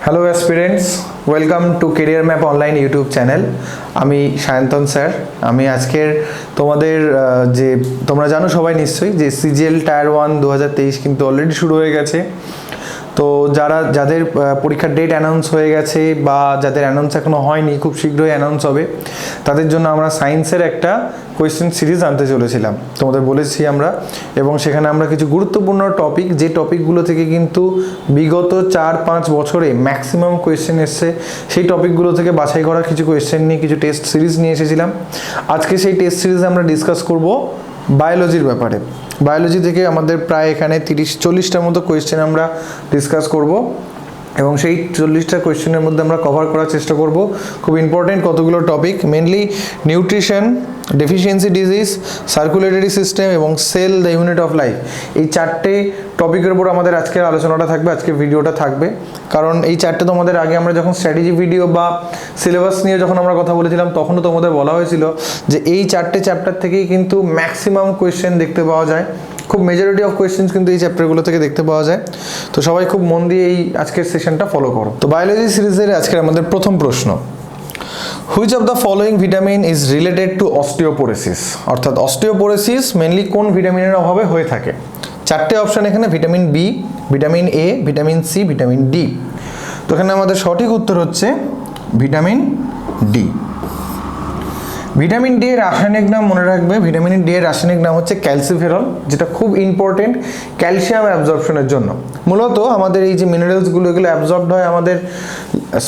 Hello aspirants, welcome to career map online YouTube channel. আমি Sayantan sir. আমি আজকের তোমাদের যে তোমরা জানো সবাই নিশ্চয়ই যে সিজিএল টায়ার 1 2023 কিন্তু অলরেডি শুরু হয়ে গেছে। তো যাদের পরীক্ষার ডেট অ্যানাউন্স হয়ে গেছে বা যাদের অ্যানাউন্স এখনও হয়নি, খুব শীঘ্রই অ্যানাউন্স হবে, তাদের জন্য আমরা সায়েন্সের একটা কোয়েশ্চেন সিরিজ আনতে চলেছিলাম, তোমাদের বলেছি আমরা। এবং সেখানে আমরা কিছু গুরুত্বপূর্ণ টপিক, যে টপিকগুলো থেকে কিন্তু বিগত 4-5 বছরে ম্যাক্সিমাম কোয়েশ্চেন এসছে, সেই টপিকগুলো থেকে বাছাই করা কিছু কোয়েশ্চেন নিয়ে কিছু টেস্ট সিরিজ নিয়ে এসেছিলাম। আজকে সেই টেস্ট সিরিজে আমরা ডিসকাস করব বায়োলজির ব্যাপারে। বায়োলজি থেকে আমাদের প্রায় এখানে 30-40টার মতো কোয়েশ্চেন আমরা ডিসকাস করব এবং সেই 40টা কোয়েশ্চেনের মধ্যে আমরা কভার করার চেষ্টা করব খুব ইম্পর্টেন্ট কতগুলো topic, mainly nutrition, deficiency disease, circulatory system এবং cell the unit of life. এই চারটে টপিকের উপর আমাদের আজকের আলোচনাটা থাকবে, আজকের ভিডিওটা থাকবে। কারণ এই চারটে তোমাদের আগে আমরা যখন স্ট্র্যাটেজি ভিডিও বা সিলেবাস নিয়ে যখন আমরা কথা বলেছিলাম, তখনও তোমাদের বলা হয়েছিল যে এই চারটে চ্যাপ্টার থেকেই কিন্তু ম্যাক্সিমাম কোয়েশ্চেন দেখতে পাওয়া যায়, খুব মেজরিটি অফ কোয়েশ্চেন্স কিন্তু এই চ্যাপ্টারগুলো থেকে দেখতে পাওয়া যায়। তো সবাই খুব মন দিয়ে এই আজকের সেশনটা ফলো করো। তো বায়োলজি সিরিজের আজকের আমাদের প্রথম প্রশ্ন, which of the following vitamin is related to osteoporosis? অর্থাৎ অস্টিওপোরোসিস মেনলি কোন ভিটামিনের অভাবে হয়ে থাকে? চারটে অপশন এখানে, vitamin B, vitamin A, vitamin C, vitamin D. তো এখানে আমাদের সঠিক উত্তর হচ্ছে ভিটামিন ডি। ভিটামিন ডি এর রাসায়নিক নাম মনে রাখবে, ভিটামিন ডি এর রাসায়নিক নাম হচ্ছে ক্যালসিফেরল, যেটা খুব ইম্পর্টেন্ট ক্যালসিয়াম অ্যাবজর্পশনের জন্য। মূলত আমাদের এই যে মিনারেলসগুলো, এগুলো অ্যাবজর্বড হয় আমাদের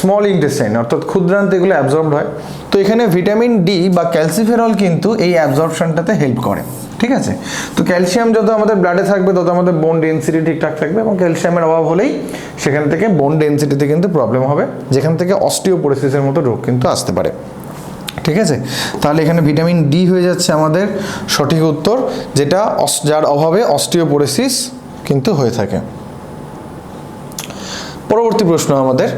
স্মল ইন্টেস্টাইন, অর্থাৎ ক্ষুদ্রান্তে এগুলো অ্যাবজর্বড হয়। তো এখানে ভিটামিন ডি বা ক্যালসিফেরল কিন্তু এই অ্যাবজর্পশনটাতে হেল্প করে, ঠিক আছে? তো ক্যালসিয়াম যত আমাদের ব্লাডে থাকবে তত আমাদের বোন ডেন্সিটি ঠিকঠাক থাকবে, এবং ক্যালসিয়ামের অভাব হলেই সেখান থেকে বোন ডেন্সিটিতে কিন্তু প্রবলেম হবে, যেখান থেকে অস্টিওপোরোসিসের মতো রোগ কিন্তু আসতে পারে, ঠিক আছে? তাহলে এখানে ভিটামিন ডি হয়ে যাচ্ছে আমাদের সঠিক উত্তর, যেটা যার অভাবে অস্টিওপোরোসিস কিন্তু হয়ে থাকে। পরবর্তী প্রশ্ন আমাদের,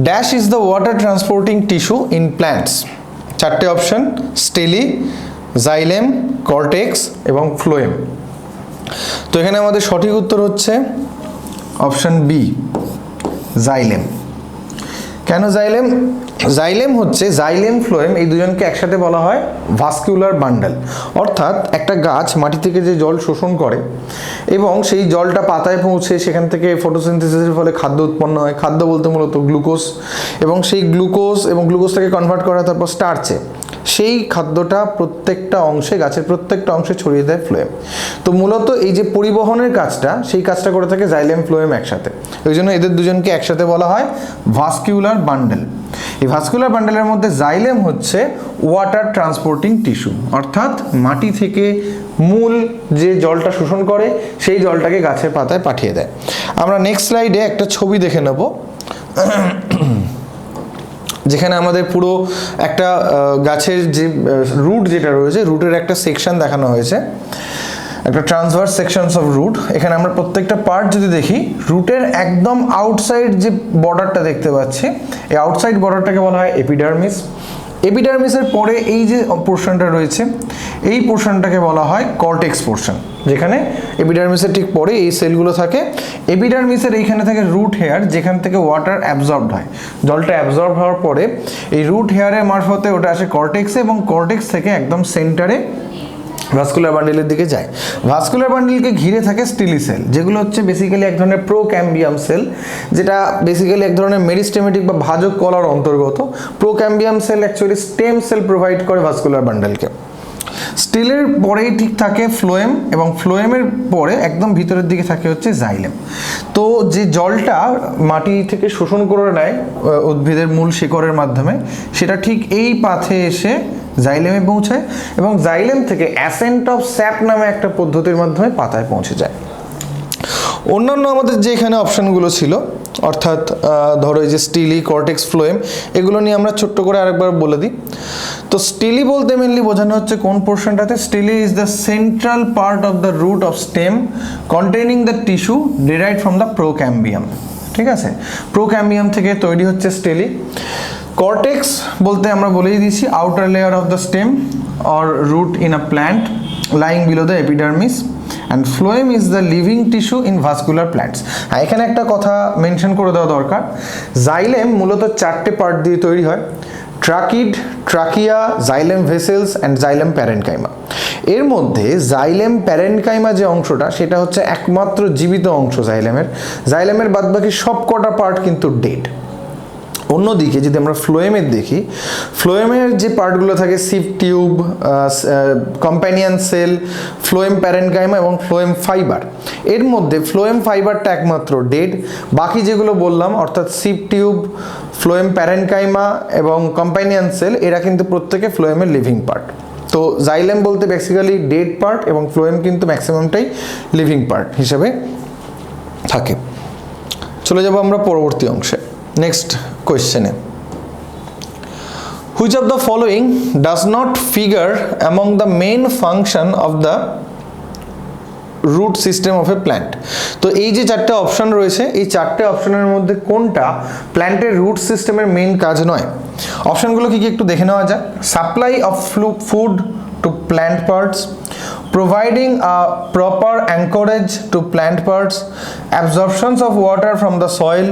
dash is the water transporting tissue in plants? চারটে অপশন, স্টেলি, জাইলেম, কর্টেক্স এবং ফ্লোয়েম। তো এখানে আমাদের সঠিক উত্তর হচ্ছে অপশন বি, জাইলেম। কেন জাইলেম? জাইলেম হচ্ছে, জাইলেম ফ্লোয়েম এই দুজনকে একসাথে বলা হয় ভাস্কুলার বান্ডেল। অর্থাৎ একটা গাছ মাটি থেকে যে জল শোষণ করে এবং সেই জলটা পাতায় পৌঁছে সেখান থেকে ফটোসিনথেসিসের ফলে খাদ্য উৎপন্ন হয়। খাদ্য বলতে মূলত গ্লুকোজ, এবং সেই গ্লুকোজটাকে কনভার্ট করা তারপর স্টার্চে, সেই খাদ্যটা প্রত্যেকটা অংশে, গাছের প্রত্যেকটা অংশে ছড়িয়ে দেয় ফ্লোয়েম। তো মূলত এই যে পরিবহনের কাজটা, সেই কাজটা করে থাকে জাইলেম ফ্লোয়েম একসাথে। ওই জন্য এদের দুজনকে একসাথে বলা হয় ভাস্কুলার বান্ডেল। এই ভাস্কুলার বান্ডেলের মধ্যে জাইলেম হচ্ছে ওয়াটার ট্রান্সপোর্টিং টিস্যু, অর্থাৎ মাটি থেকে মূল যে জলটা শোষণ করে সেই জলটাকে গাছের পাতায় পাঠিয়ে দেয়। আমরা নেক্সট স্লাইডে একটা ছবি দেখে নেব, যেখানে আমাদের পুরো একটা গাছের যে রুট যেটা রয়েছে, রুটের একটা সেকশন দেখানো হয়েছে, একটা ট্রান্সভার্স সেকশনস অফ রুট। এখানে আমরা প্রত্যেকটা পার্ট যদি দেখি, রুটের একদম আউটসাইড যে বর্ডারটা দেখতে পাচ্ছি, এই আউটসাইড বর্ডারটাকে বলা হয় এপিডার্মিস। এপিডার্মিসের পরে এই যে পোর্শনটা রয়েছে, এই পোর্শনটাকে বলা হয় কর্টেক্স পোর্শন, যেখানে এপিডার্মিসের ঠিক পরে এই সেলগুলো থাকে। এপিডার্মিসের এইখানে থাকে রুট হেয়ার, যেখান থেকে ওয়াটার অ্যাবজর্বড হয়। জলটা অ্যাবজর্ব হওয়ার পরে এই রুট হেয়ারের মারফতে ওটা আসে কর্টেক্সে, এবং কর্টেক্স থেকে একদম সেন্টারে ভাস্কুলার বান্ডেলের দিকে যায়। ভাস্কুলার বান্ডেলকে ঘিরে থাকে স্টিলি সেল, যেগুলো হচ্ছে বেসিক্যালি এক ধরনের প্রোক্যাম্বিয়াম সেল, যেটা বেসিক্যালি এক ধরনের মেরিস্টেমেটিক বা ভাজক কলার অন্তর্গত। Procambium cell actually stem cell provide করে ভাস্কুলার বান্ডেলকে। স্টিলের পরেই ঠিক থাকে ফ্লোয়েম, এবং ফ্লোয়েমের পরে একদম ভিতরের দিকে থাকে হচ্ছে জাইলেম। তো যে জলটা মাটি থেকে শোষণ করে নেয় উদ্ভিদের মূল শিকড়ের মাধ্যমে, সেটা ঠিক এই পাথে এসে জাইলেমে পৌঁছায়, এবং জাইলেম থেকে অ্যাসেন্ট অফ স্যাপ নামে একটা পদ্ধতির মাধ্যমে পাতায় পৌঁছে যায়। অন্যান্য আমাদের যে এখানে অপশানগুলো ছিল, অর্থাৎ ধরো এই যে স্টিলি, কর্টেক্স, ফ্লোয়েম, এগুলো নিয়ে আমরা ছোট্ট করে আরেকবার বলে দিই। তো স্টিলি বলতে মেনলি বোঝানো হচ্ছে কোন পোর্শনটাতে? Stele is the central part of the root of stem containing the tissue derived from the procambium, ঠিক আছে? প্রোক্যাম্বিয়াম থেকে তৈরি হচ্ছে স্টিলি। কর্টেক্স বলতে আমরা বলেই দিয়েছি outer layer of the stem or root in a plant lying below the epidermis, and phloem is the living tissue in vascular plants. হ্যাঁ, এখানে একটা কথা মেনশন করে দেওয়া দরকার, জাইলেম মূলত 4টে পার্ট দিয়ে তৈরি হয়, tracheid, trachea, xylem vessels and xylem parenchyma. এর মধ্যে জাইলেম প্যারেনকাইমা যে অংশটা সেটা হচ্ছে একমাত্র জীবিত অংশ জাইলেমের বাদবাকি সব কটা পার্ট কিন্তু ডেড। অন্যদিকে যদি আমরা ফ্লোয়েমের দেখি, ফ্লোয়েমের যে পার্টগুলো থাকে sieve tube, companion cell, phloem parenchyma এবং ফ্লোয়েম ফাইবার, এর মধ্যে ফ্লোয়েম ফাইবারটা একমাত্র ডেড। বাকি যেগুলো বললাম অর্থাৎ সিভ টিউব, ফ্লোয়েম প্যারেনকাইমা এবং কম্প্যানিয়ন সেল, এরা কিন্তু প্রত্যেকে ফ্লোয়েমের লিভিং পার্ট। তো জাইলেম বলতে বেসিক্যালি ডেড পার্ট এবং ফ্লোয়েম কিন্তু ম্যাক্সিমামটাই লিভিং পার্ট হিসেবে থাকে। চলে যাব আমরা পরবর্তী অংশে, নেক্সট কোয়েশ্চেনে। Which of the following does not figure among the main function of the root system of a plant? তো এই যে 4টে অপশন রয়েছে, এই 4টে অপশনের মধ্যে কোনটা প্ল্যান্টের রুট সিস্টেমের মেইন কাজ নয়? অপশনগুলো কি একটু দেখে নেওয়া যাক। Supply of food to plant parts, providing a proper anchorage to plant parts, absorptions of water from the soil,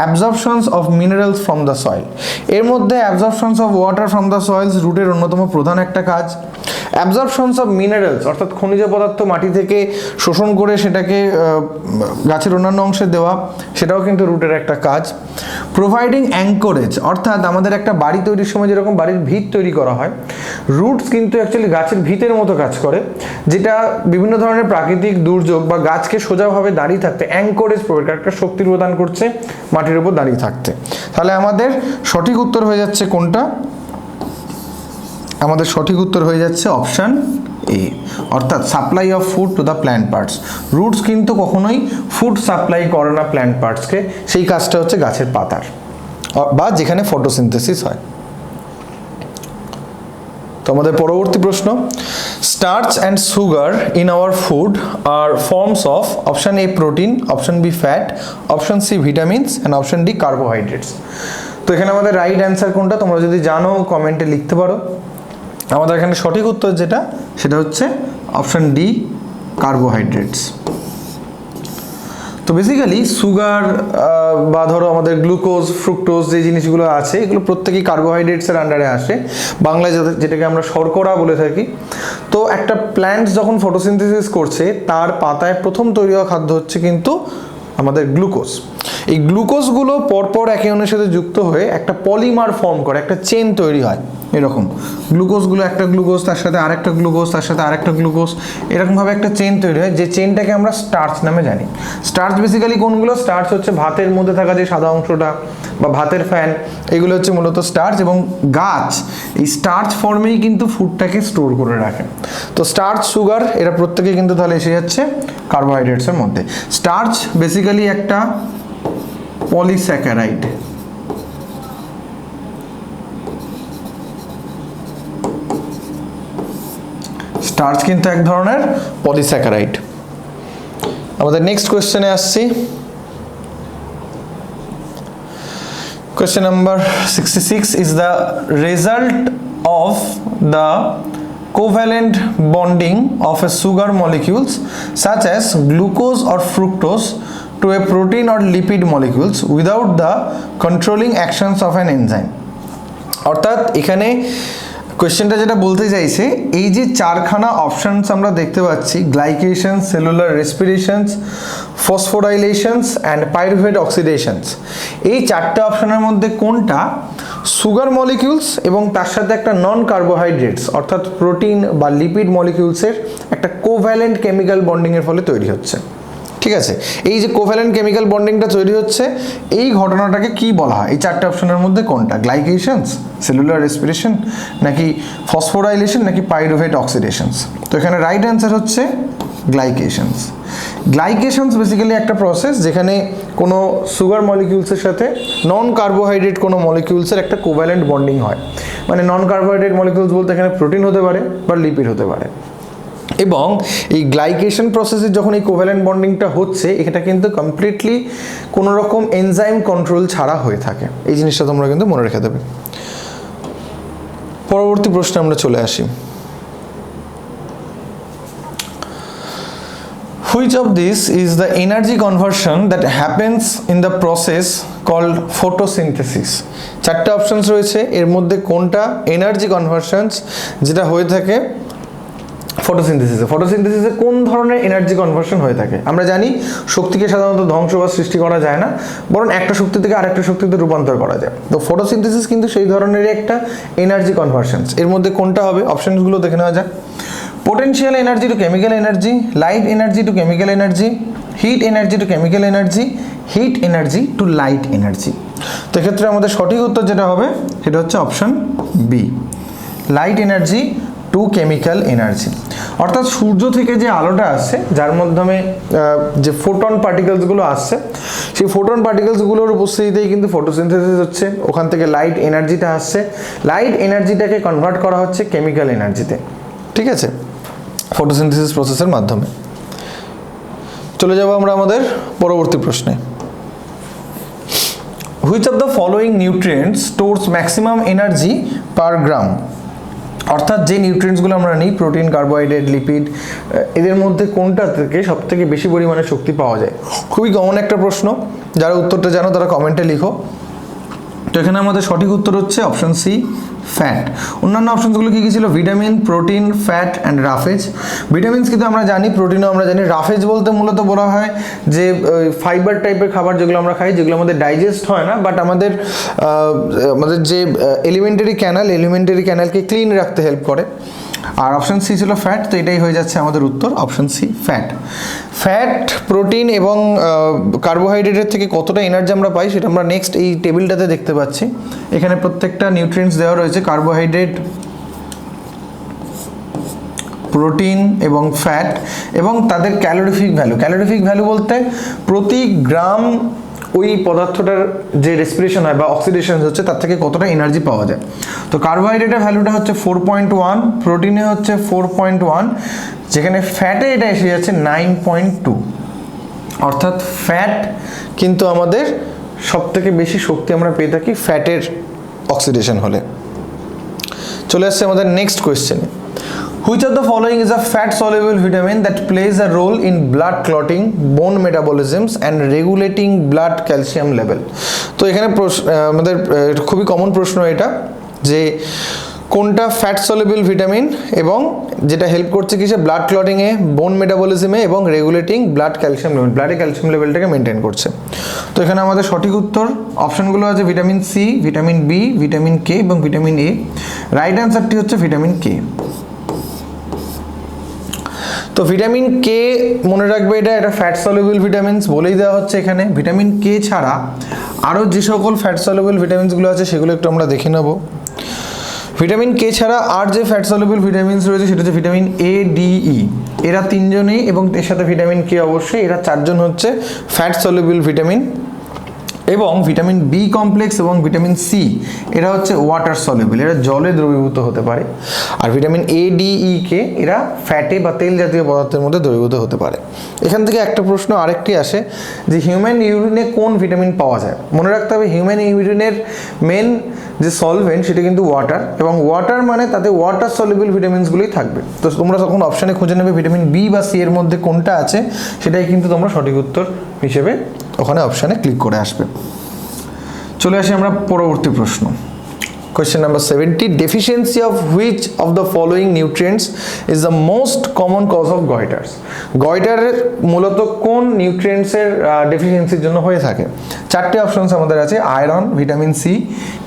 absorptions of minerals from the soil। এর মধ্যে absorptions of water from the soils রুটের অন্যতম প্রধান একটা কাজ। absorptions of minerals অর্থাৎ খনিজ পদার্থ মাটি থেকে শোষণ করে সেটাকে গাছের অন্যান্য অংশে দেওয়া, সেটাও কিন্তু রুটের একটা কাজ। প্রোভাইডিং অ্যাঙ্করেজ অর্থাৎ আমাদের একটা বাড়ি তৈরির সময় যেরকম বাড়ির ভিত তৈরি করা হয়, রুটস কিন্তু অ্যাকচুয়ালি গাছের ভিতের মতো কাজ করে, যেটা বিভিন্ন ধরনের প্রাকৃতিক দুর্যোগ বা গাছকে সোজাভাবে দাঁড়িয়ে থাকতে অ্যাঙ্করেজ প্রোভাইড একটা শক্তি প্রদান করছে মাটির উপর দাঁড়িয়ে থাকতে। তাহলে আমাদের সঠিক উত্তর হয়ে যাচ্ছে কোনটা? আমাদের সঠিক উত্তর হয়ে যাচ্ছে অপশান এ, অর্থাৎ supply of food to the plant parts. Roots কিন্তু কখনোই ফুড সাপ্লাই করে না প্ল্যান্ট পার্টসকে, সেই কাজটা হচ্ছে গাছের পাতার বা যেখানে ফটোসিনথেসিস হয়। তো আমাদের পরবর্তী প্রশ্ন, starch and sugar in our food are forms of option A protein, option B fat, option C vitamins and option D carbohydrates. তো এখানে আমাদের রাইট অ্যান্সার কোনটা তোমরা যদি জানো কমেন্টে লিখতে পারো। আমাদের এখানে সঠিক উত্তর যেটা সেটা হচ্ছে অপশান ডি, কার্বোহাইড্রেটস। তো বেসিক্যালি সুগার বা ধরো আমাদের গ্লুকোজ, ফ্রুক্টোজ যে জিনিসগুলো আছে এগুলো প্রত্যেকেই কার্বোহাইড্রেটসের আন্ডারে আসে, বাংলায় যেটাকে আমরা শর্করা বলে থাকি। তো একটা প্ল্যান্ট যখন ফটোসিনথেসিস করছে তার পাতায় প্রথম তৈরি হওয়া খাদ্য হচ্ছে কিন্তু আমাদের গ্লুকোজ। এই গ্লুকোজগুলো পরপর একে অন্যের সাথে যুক্ত হয়ে একটা পলিমার ফর্ম করে, একটা চেন তৈরি হয়। এরকম গ্লুকোজগুলো, একটা গ্লুকোজ তার সাথে আরেকটা গ্লুকোজ, তার সাথে আরেকটা গ্লুকোজ, এরকমভাবে একটা চেন তৈরি হয়, যে চেনটাকে আমরা স্টার্চ নামে জানি। স্টার্চ বেসিক্যালি কোনগুলো? স্টার্চ হচ্ছে ভাতের মধ্যে থাকা যে সাদা অংশটা বা ভাতের ফ্যান, এগুলো হচ্ছে মূলত স্টার্চ। এবং গাছ এই স্টার্চ ফর্মেই কিন্তু ফুডটাকে স্টোর করে রাখে। তো স্টার্চ, সুগার এরা প্রত্যেকে কিন্তু তাহলে এসে যাচ্ছে কার্বোহাইড্রেটসের মধ্যে। স্টার্চ বেসিক্যালি একটা পলিস্যাকারাইড। স্টার্চ কিন্তু এক ধরনের পলিস্যাকারাইড। আমাদের নেক্সট কোয়েশ্চেনে আসছি। Question number 66 is the result of the covalent bonding of a sugar molecules such as glucose or fructose to a protein or lipid molecules without the controlling actions of an enzyme। অর্থাৎ এখানে কোয়েশ্চেনটা যেটা বলতে চাইছে, এই যে 4খানা options আমরা দেখতে পাচ্ছি, গ্লাইকেশন, সেলুলার রেসপিরেশনস, ফসফোরাইলেশনস অ্যান্ড পাইরুভেট অক্সিডেশনস, এই 4টে অপশনের মধ্যে কোনটা সুগার মলিকিউলস এবং তার সাথে একটা নন কার্বোহাইড্রেটস অর্থাৎ প্রোটিন বা লিপিড মলিকিউলসের একটা কোভ্যালেন্ট কেমিক্যাল বন্ডিংয়ের ফলে তৈরি হচ্ছে? ঠিক আছে, এই যে কোভ্যালেন্ট কেমিক্যাল বন্ডিংটা তৈরি হচ্ছে, এই ঘটনাটাকে কি বলা হয়? এই 4টে অপশনের মধ্যে কোনটা? গ্লাইকেশনস, সেলুলার রেসপিরেশন, নাকি ফসফোরাইলেশন, নাকি পাইরুভেট অক্সিডেশনস? তো এখানে রাইট অ্যান্সার হচ্ছে গ্লাইকেশনস। গ্লাইকেশনস বেসিক্যালি একটা প্রসেস যেখানে কোনো সুগার মলিকিউলসের সাথে নন কার্বোহাইড্রেট কোনো মলিকিউলসের একটা কোভ্যালেন্ট বন্ডিং হয়। মানে নন কার্বোহাইড্রেট মলিকিউলস বলতে এখানে প্রোটিন হতে পারে বা লিপিড হতে পারে। এবং এই গ্লাইকেশন প্রসেসে যখন এই কোভ্যালেন্ট বন্ডিংটা হচ্ছে, এটা কিন্তু কমপ্লিটলি কোনো রকম এনজাইম কন্ট্রোল ছাড়া হয়ে থাকে। এই জিনিসটা তোমরা কিন্তু মনে রেখে দেবে। পরবর্তী প্রশ্নে আমরা চলে আসি। Which of this is the energy conversion that happens in the process called photosynthesis? চারটে অপশনস রয়েছে, এর মধ্যে কোনটা এনার্জি কনভার্সনস যেটা হয়ে থাকে ফটোসিনথেসিসে? ফটোসিনথেসিসে কোন ধরনের এনার্জি কনভার্সন হয়ে থাকে? আমরা জানি শক্তিকে সাধারণত ধ্বংস বা সৃষ্টি করা যায় না, বরং একটা শক্তি থেকে আরেকটা শক্তিতে রূপান্তর করা যায়। তো ফটোসিনথেসিস কিন্তু সেই ধরনেরই একটা এনার্জি কনভার্সনস। এর মধ্যে কোনটা হবে? অপশনসগুলো দেখে নেওয়া যাক। Potential energy to chemical energy, light energy to chemical energy, heat energy to chemical energy, heat energy to light energy. তো এক্ষেত্রে আমাদের সঠিক উত্তর যেটা হবে সেটা হচ্ছে option B, light energy to chemical energy. অর্থাৎ সূর্য থেকে যে আলোটা আসছে, যার মাধ্যমে যে ফোটন পার্টিকেলসগুলো আসছে, সেই ফোটন পার্টিকেলসগুলোর উপস্থিতিতেই কিন্তু ফটোসিনথেসিস হচ্ছে, ওখান থেকে লাইট এনার্জিটা আসছে, লাইট এনার্জিটাকে কনভার্ট করা হচ্ছে কেমিক্যাল এনার্জিতে, ঠিক আছে, ফটোসিনথেসিস প্রসেসের মাধ্যমে। চলে যাব আমরা আমাদের পরবর্তী প্রশ্নে। Which of the following nutrients stores maximum energy per gram? অর্থাৎ যে নিউট্রিয়েন্টসগুলো আমরা নিই, প্রোটিন, কার্বোহাইড্রেট, লিপিড, এদের মধ্যে কোনটা থেকে সবথেকে বেশি পরিমাণে শক্তি পাওয়া যায়? খুবই কমন একটা প্রশ্ন, যারা উত্তরটা জানো তারা কমেন্টে লিখো। তো এখানে আমাদের সঠিক উত্তর হচ্ছে অপশন সি, ফ্যাট। অন্যান্য অপশনসগুলো কী কী ছিল? Vitamin, protein, fat and রাফেজ। Vitamins কিন্তু আমরা জানি, প্রোটিনও আমরা জানি। রাফেজ বলতে মূলত বলা হয় যে ফাইবার টাইপের খাবার যেগুলো আমরা খাই, যেগুলো আমাদের ডাইজেস্ট হয় না, বাট আমাদের যে এলিমেন্টারি ক্যানালকে ক্লিন রাখতে হেল্প করে। আর অপশন সি ছিল ফ্যাট। তো এটাই হয়ে যাচ্ছে আমাদের উত্তর, option C, fat. Fat, protein এবং কার্বোহাইড্রেটের থেকে কতটা এনার্জি আমরা পাই সেটা আমরা নেক্সট এই টেবিলটাতে দেখতে পাচ্ছি। এখানে প্রত্যেকটা নিউট্রিয়েন্টস দেওয়া রয়েছে, কার্বোহাইড্রেট, প্রোটিন এবং ফ্যাট, এবং তাদের ক্যালোরিফিক ভ্যালু বলতে প্রতি গ্রাম ওই পদার্থটার যে রেসপিরেশন হয় বা অক্সিডেশন হচ্ছে তার থেকে কতটা এনার্জি পাওয়া যায়। তো কার্বোহাইড্রেটের ভ্যালুটা হচ্ছে 4.1, প্রোটিনে হচ্ছে 4.1, যেখানে ফ্যাটে এটা এসে যাচ্ছে 9.2। অর্থাৎ ফ্যাট কিন্তু আমাদের সবথেকে বেশি শক্তি আমরা পেয়ে থাকি ফ্যাটের অক্সিডেশন হলে। চলে আসছে আমাদের next কোয়েশ্চেনে। Which of the following is a fat soluble vitamin that plays a role in blood clotting, bone metabolisms and regulating blood calcium level? তো এখানে আমাদের খুবই কমন প্রশ্ন এটা, যে কোনটা ফ্যাট সলিউবল ভিটামিন এবং যেটা হেল্প করছে কিসে? ব্লাড ক্লটিংয়ে, বোন মেটাবলিজমে এবং রেগুলেটিং ব্লাড ক্যালসিয়াম লেভেল, ব্লাডে ক্যালসিয়াম লেভেলটাকে মেনটেন করছে। তো এখানে আমাদের সঠিক উত্তর অপশনগুলো আছে vitamin C, vitamin B, vitamin K এবং ভিটামিন এ। রাইট অ্যান্সারটি হচ্ছে ভিটামিন কে। তো ভিটামিন কে মনে রাখবে, এটা ফ্যাট সলিউবল ভিটামিনস বলেই দেওয়া হচ্ছে এখানে। ভিটামিন কে ছাড়া আরও যে সকল ফ্যাট সলিউবল ভিটামিনসগুলো আছে সেগুলো একটু আমরা দেখে নেব। ভিটামিন কে ছাড়া আর যে ফ্যাট সলিউবল ভিটামিনস রয়েছে সেটা হচ্ছে ভিটামিন এ, ডি, ই, এরা তিনজনেই, এবং এর সাথে ভিটামিন কে অবশ্যই, এরা চারজন হচ্ছে ফ্যাট সলিউবল ভিটামিন। এবং ভিটামিন বি কমপ্লেক্স এবং ভিটামিন সি এরা হচ্ছে ওয়াটার সলিউবল, এরা জলে দ্রবীভূত হতে পারে। আর ভিটামিন এ, ডি, ই, কে এরা ফ্যাটে বা তেল জাতীয় পদার্থের মধ্যে দ্রবীভূত হতে পারে। এখান থেকে একটা প্রশ্ন আরেকটি আসে যে হিউম্যান ইউরিনে কোন ভিটামিন পাওয়া যায়? মনে রাখতে হবে হিউম্যান ইউরিনের মেন যে সলভেন্ট সেটা কিন্তু ওয়াটার, এবং ওয়াটার মানে তাতে ওয়াটার সলিউবল ভিটামিনসগুলোই থাকবে। তো তোমরা তখন অপশানে খুঁজে নেবে ভিটামিন বি বা সি এর মধ্যে কোনটা আছে, সেটাই কিন্তু তোমরা সঠিক উত্তর হিসেবে ওখানে অপশানে ক্লিক করে আসবে। চলে আসি আমরা পরবর্তী প্রশ্ন। Question number 70, deficiency of which of the following nutrients is the most common cause of goitres? গয়টারের মূলত কোন নিউট্রিয়েন্টসের ডেফিসিয়েন্সির জন্য হয়ে থাকে? চারটে অপশনস আমাদের আছে, iron, vitamin C,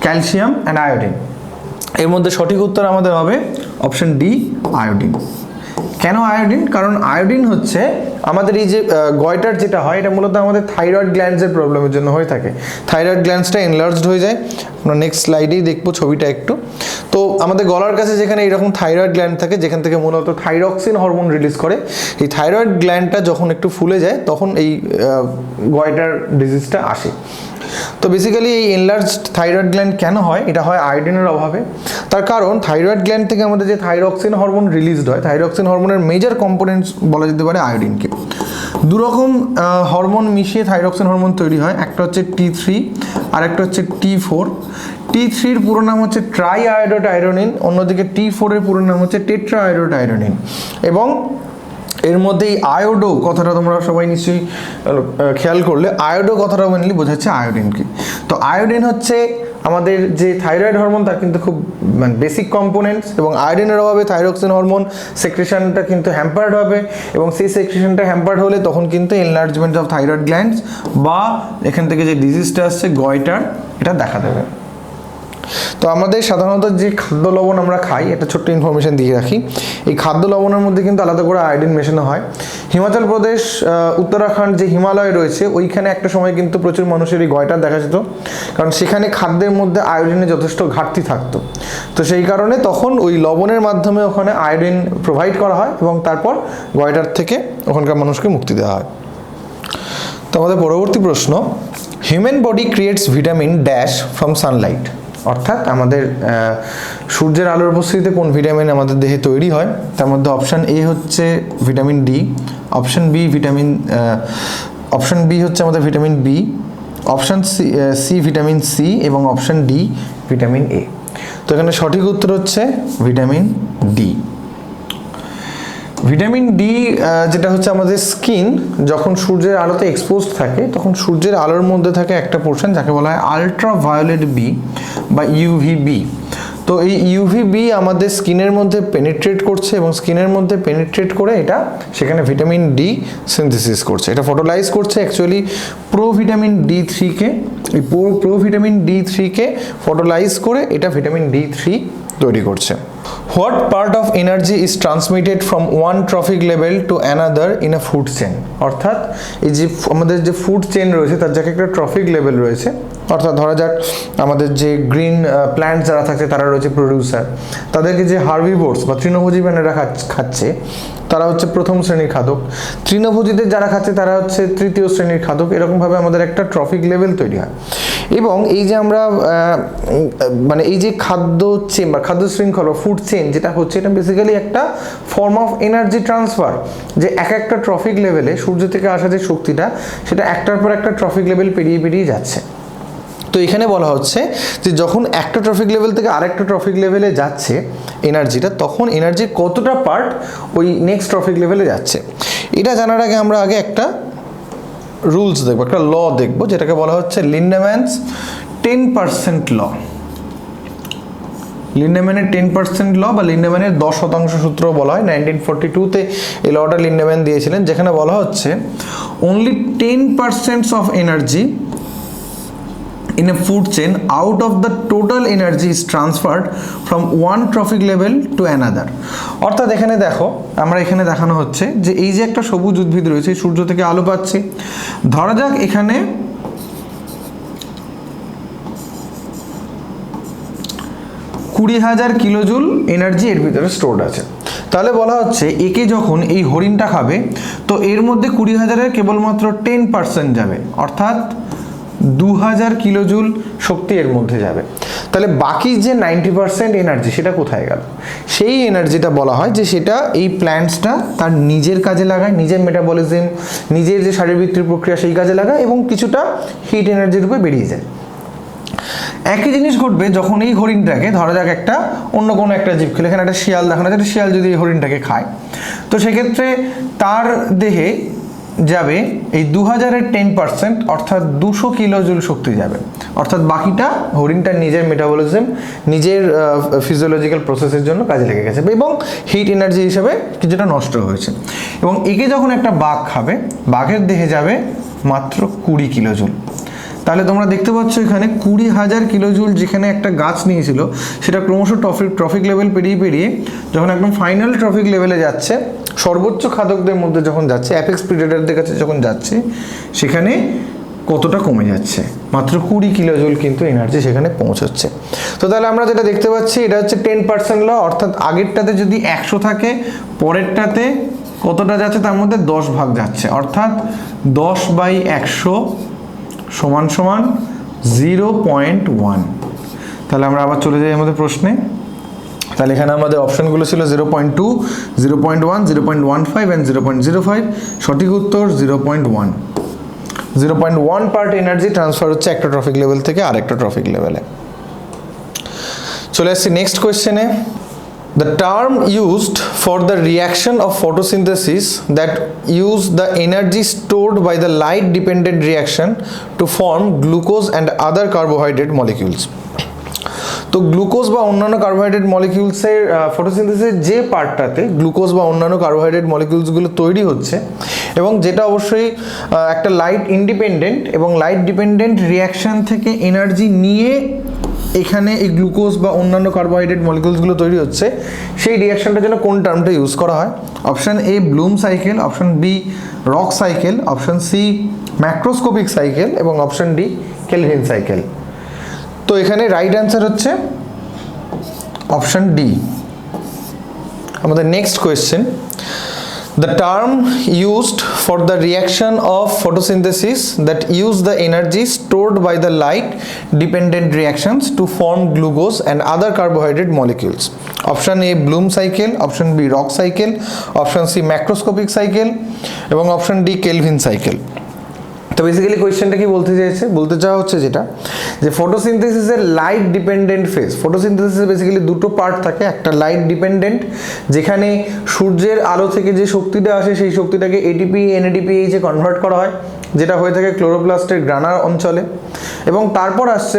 calcium and iodine. এর মধ্যে সঠিক উত্তর আমাদের হবে অপশন ডি, আয়োডিন। কেন আয়োডিন? কারণ আয়োডিন হচ্ছে আমাদের এই যে গয়টার যেটা হয়, এটা মূলত আমাদের থাইরয়েড গ্ল্যান্ডসের প্রবলেমের জন্য হয়ে থাকে। থাইরয়েড গ্ল্যান্ডসটা এনলার্জড হয়ে যায়, আমরা নেক্সট স্লাইডেই দেখবো ছবিটা একটু। তো আমাদের গলার কাছে যেখানে এরকম থাইরয়েড গ্ল্যান্ড থাকে, যেখান থেকে মূলত থাইরক্সিন হরমোন রিলিজ করে, এই থাইরয়েড গ্ল্যান্ডটা যখন একটু ফুলে যায় তখন এই গয়টার ডিজিজটা আসে। তো বেসিক্যালি এই এনলার্জড থাইরয়েড গ্ল্যান্ড কেন হয়? এটা হয় আয়োডিনের অভাবে। তার কারণ থাইরয়েড গ্ল্যান্ড থেকে আমাদের যে থাইরক্সিন হরমোন রিলিজড হয়, থাইরক্সিন হরমোনের মেজর কম্পোনেন্টস বলা যেতে পারে আয়োডিনকে। দুরকম হরমোন মিশিয়ে থাইরক্সিন হরমোন তৈরি হয়, একটা হচ্ছে T3 আর একটা হচ্ছে T4। T3-র পুরো নাম হচ্ছে ট্রাই আয়োডোটাইরোনিন, অন্যদিকে T4-এর পুরো নাম হচ্ছে টেট্রা আয়োডোটাইরোনিন। এবং এর মধ্যে এই আয়োডো কথাটা তোমরা সবাই নিশ্চয়ই খেয়াল করলে, আয়োডো কথাটা মেনলি বোঝাচ্ছে আয়োডিন কি। তো আয়োডিন হচ্ছে আমাদের যে থাইরয়েড হরমোন তার কিন্তু খুব মানে বেসিক কম্পোনেন্টস, এবং আয়োডিনের অভাবে থাইরক্সিন হরমোন সেক্রেশনটা কিন্তু হ্যাম্পার্ড হবে, এবং সেই সেক্রেশনটা হ্যাম্পার্ড হলে তখন কিন্তু এনলার্জমেন্ট অফ থাইরয়েড গ্ল্যান্ডস বা এখান থেকে যে ডিজিজটা আসছে গয়টার, এটা দেখা দেবে। তো আমাদের সাধারণত যে খাদ্য লবণ আমরা খাই, একটা ছোট্ট ইনফরমেশন দিয়ে রাখি, এই খাদ্য লবণের মধ্যে কিন্তু আলাদা করে আয়োডিন মেশানো হয়। হিমাচল প্রদেশ, উত্তরাখণ্ড যে হিমালয় রয়েছে ওইখানে একটা সময় কিন্তু প্রচুর মানুষের এই গয়টার দেখা যেত, কারণ সেখানে খাদ্যের মধ্যে আয়োডিনের যথেষ্ট ঘাটতি থাকতো। তো সেই কারণে তখন ওই লবণের মাধ্যমে ওখানে আয়োডিন প্রোভাইড করা হয় এবং তারপর গয়টার থেকে ওখানকার মানুষকে মুক্তি দেওয়া হয়। তো আমাদের পরবর্তী প্রশ্ন, human body creates vitamin dash from Sunlight, অর্থাৎ আমাদের সূর্যের আলোর উপস্থিতিতে কোন ভিটামিন আমাদের দেহে তৈরি হয়? তার মধ্যে অপশান এ হচ্ছে ভিটামিন ডি, অপশান বি হচ্ছে আমাদের vitamin B, option C vitamin C এবং অপশান ডি ভিটামিন এ। তো এখানে সঠিক উত্তর হচ্ছে ভিটামিন ডি। ভিটামিন ডি যেটা হচ্ছে আমাদের স্কিন যখন সূর্যের আলোতে এক্সপোজড থাকে তখন সূর্যের আলোর মধ্যে থাকে একটা পোর্শন যাকে বলা হয় আলট্রাভায়োলেট বি বা ইউভিবি। তো এই ইউভিবি আমাদের স্কিনের মধ্যে পেনিট্রেট করছে এবং স্কিনের মধ্যে পেনিট্রেট করে এটা সেখানে ভিটামিন ডি সিনথেসিস করছে, এটা ফটোলাইজ করছে অ্যাকচুয়ালি প্রোভিটামিন ডি থ্রিকে, এই প্রোভিটামিন ডি থ্রিকে ফটোলাইজ করে এটা ভিটামিন ডি থ্রি তৈরি করছে। What part of energy is transmitted from one trophic level to another in a food chain? অর্থাৎ এই যে আমাদের যে ফুড চেইন রয়েছে তার যাকে একটা ট্রফিক লেভেল রয়েছে, অর্থাৎ ধরা যাক আমাদের যে গ্রিন প্ল্যান্ট যারা থাকছে তারা রয়েছে প্রডিউসার, তাদেরকে যে হার্বিভোরস বা তৃণভোজী প্রাণীরা খাচ্ছে তারা হচ্ছে প্রথম শ্রেণীর খাদক, তৃণভোজীদের যারা খাচ্ছে তারা হচ্ছে তৃতীয় শ্রেণীর খাদক। এরকমভাবে আমাদের একটা ট্রফিক লেভেল তৈরি হয়। এবং এই যে আমরা মানে এই যে খাদ্য চেন বা খাদ্য শৃঙ্খলা ফুড চেন যেটা হচ্ছে, এটা বেসিক্যালি একটা ফর্ম অফ এনার্জি ট্রান্সফার, যে এক একটা ট্রফিক লেভেলে সূর্য থেকে আসা যে শক্তিটা সেটা একটার পর একটা ট্রফিক লেভেল পেরিয়ে যাচ্ছে। তো এখানে বলা হচ্ছে যে যখন একটা ট্রফিক লেভেল থেকে আরেকটা ট্রফিক লেভেলে যাচ্ছে এনার্জিটা, তখন এনার্জির কতটা পার্ট ওই নেক্সট ট্রফিক লেভেলে যাচ্ছে। এটা জানার আগে আমরা আগে একটা রুলস দেখবো, একটা ল দেখবো যেটাকে বলা হচ্ছে লিন্ডেম্যানস 10% ল। লিন্ডেম্যানের 10% ল বা লিন্ডেম্যানের 10% সূত্র বলা হয়। 1942-তে এই লটা লিন্ডেম্যান দিয়েছিলেন, যেখানে বলা হচ্ছে only 10% of energy in a food chain out of the total energy is transferred from one trophic level to another. অর্থাৎ এখানে দেখো, আমরা এখানে দেখানো হচ্ছে যে এই যে একটা সবুজ উদ্ভিদ রয়েছে সূর্য থেকে আলো পাচ্ছে, ধরা যাক এখানে 20,000 কিলোজুল এনার্জি এর ভিতরে স্টোরড আছে। তাহলে বলা হচ্ছে একে যখন এই হরিণটা খাবে তো এর মধ্যে 20,000-এর কেবলমাত্র 10% যাবে, অর্থাৎ 2,000 কিলোজুল শক্তি এর মধ্যে যাবে। তাহলে বাকি যে 90% এনার্জি সেটা কোথায় গেল? সেই এনার্জিটা বলা হয় যে সেটা এই প্ল্যান্টসটা তার নিজের কাজে লাগায়, নিজের মেটাবলিজম, নিজের যে শারীরবৃত্তির প্রক্রিয়া সেই কাজে লাগায়, এবং কিছুটা হিট এনার্জি রূপে বেরিয়ে যায়। একই জিনিস ঘটবে যখন এই হরিণটাকে ধরা যাক একটা অন্য কোনো একটা জীব খেলে, এখানে একটা শিয়াল দেখানো যাচ্ছে, শিয়াল যদি এই হরিণটাকে খায় তো সেক্ষেত্রে তার দেহে যাবে এই 2,000-এর 10%, অর্থাৎ 200 কিলোজুল শক্তি যাবে। অর্থাৎ বাকিটা হরিণটার নিজের মেটাবলিজম, নিজের ফিজিওলজিক্যাল প্রসেসের জন্য কাজে লেগে গেছে এবং হিট এনার্জি হিসেবে কিছুটা নষ্ট হয়েছে। এবং একে যখন একটা বাঘ খাবে, বাঘের দেহে যাবে মাত্র 20 কিলোজুল। তাহলে তোমরা দেখতে পাচ্ছ এখানে 20,000 কিলোজুল যেখানে একটা গাছ নিয়েছিল সেটা ক্রমশ ট্রফিক লেভেল পেরিয়ে যখন একদম ফাইনাল ট্রফিক লেভেলে যাচ্ছে, সর্বোচ্চ খাদকদের মধ্যে যখন যাচ্ছে, অ্যাপেক্স প্রিডেটরদের কাছে যখন যাচ্ছে, সেখানে কতটা কমে যাচ্ছে? মাত্র 20 কিলোজুল কিন্তু এনার্জি সেখানে পৌঁছচ্ছে। তো তাহলে আমরা যেটা দেখতে পাচ্ছি এটা হচ্ছে 10% ল, অর্থাৎ আগেরটাতে যদি 100 থাকে পরেরটাতে কতটা যাচ্ছে? তার মধ্যে 10 ভাগ যাচ্ছে, অর্থাৎ 10/100 সমান 0.1। তাহলে আমরা আবার চলে যাই আমাদের প্রশ্নে। তাহলে এখানে আমাদের অপশনগুলো ছিল 0.2, 0.1, 0.15 অ্যান্ড 0.05। সঠিক উত্তর 0.1। 0.1 পার্ট এনার্জি ট্রান্সফার হচ্ছে একটা ট্রফিক লেভেল থেকে আরেকটা ট্রফিক লেভেলে। চলে আসছি next কোয়েশ্চেনে। The term used for the reaction of photosynthesis that use the energy stored by the light dependent reaction to form glucose and other carbohydrate molecules. তো glucose বা অন্যান্য কার্বোহাইড্রেট মলিকিউলসের ফটোসিনথেসিসের যে পার্টটাতে glucose বা অন্যান্য কার্বোহাইড্রেট মলিকিউলসগুলো তৈরি হচ্ছে এবং যেটা অবশ্যই একটা লাইট ইন্ডিপেন্ডেন্ট এবং লাইট ডিপেন্ডেন্ট রিয়াকশান থেকে এনার্জি নিয়ে এখানে এই গ্লুকোজ বা অন্যান্য কার্বোহাইড্রেট মলিকিউলসগুলো তৈরি হচ্ছে, সেই রিয়াকশানটার জন্য কোন টার্মটা ইউজ করা হয়? Option A bloom cycle, option B rock cycle, option C macroscopic cycle এবং অপশান ডি কেলভিন সাইকেল। তো এখানে রাইট অ্যান্সার হচ্ছে অপশান ডি। আমাদের next question, the term used for the reaction of photosynthesis that use the energy stored by the light dependent reactions to form glucose and other carbohydrate molecules. Option A Bloom cycle, option B Rock cycle, option C macroscopic cycle এবং option D Kelvin cycle। তো basically কোয়েশ্চেনটা কি বলতে চাওয়া হচ্ছে যেটা যে ফটোসিনথেসিসের light dependent phase, ফটোসিনথেসিসের basically দুটো পার্ট থাকে, একটা লাইট ডিপেন্ডেন্ট যেখানে সূর্যের আলো থেকে যে শক্তিটা আসে সেই শক্তিটাকে এটিপি এনএডিপিএইচে কনভার্ট করা হয়, যেটা হয়ে থাকে ক্লোরোপ্লাস্টের গ্রানার অঞ্চলে, এবং তারপর আসছে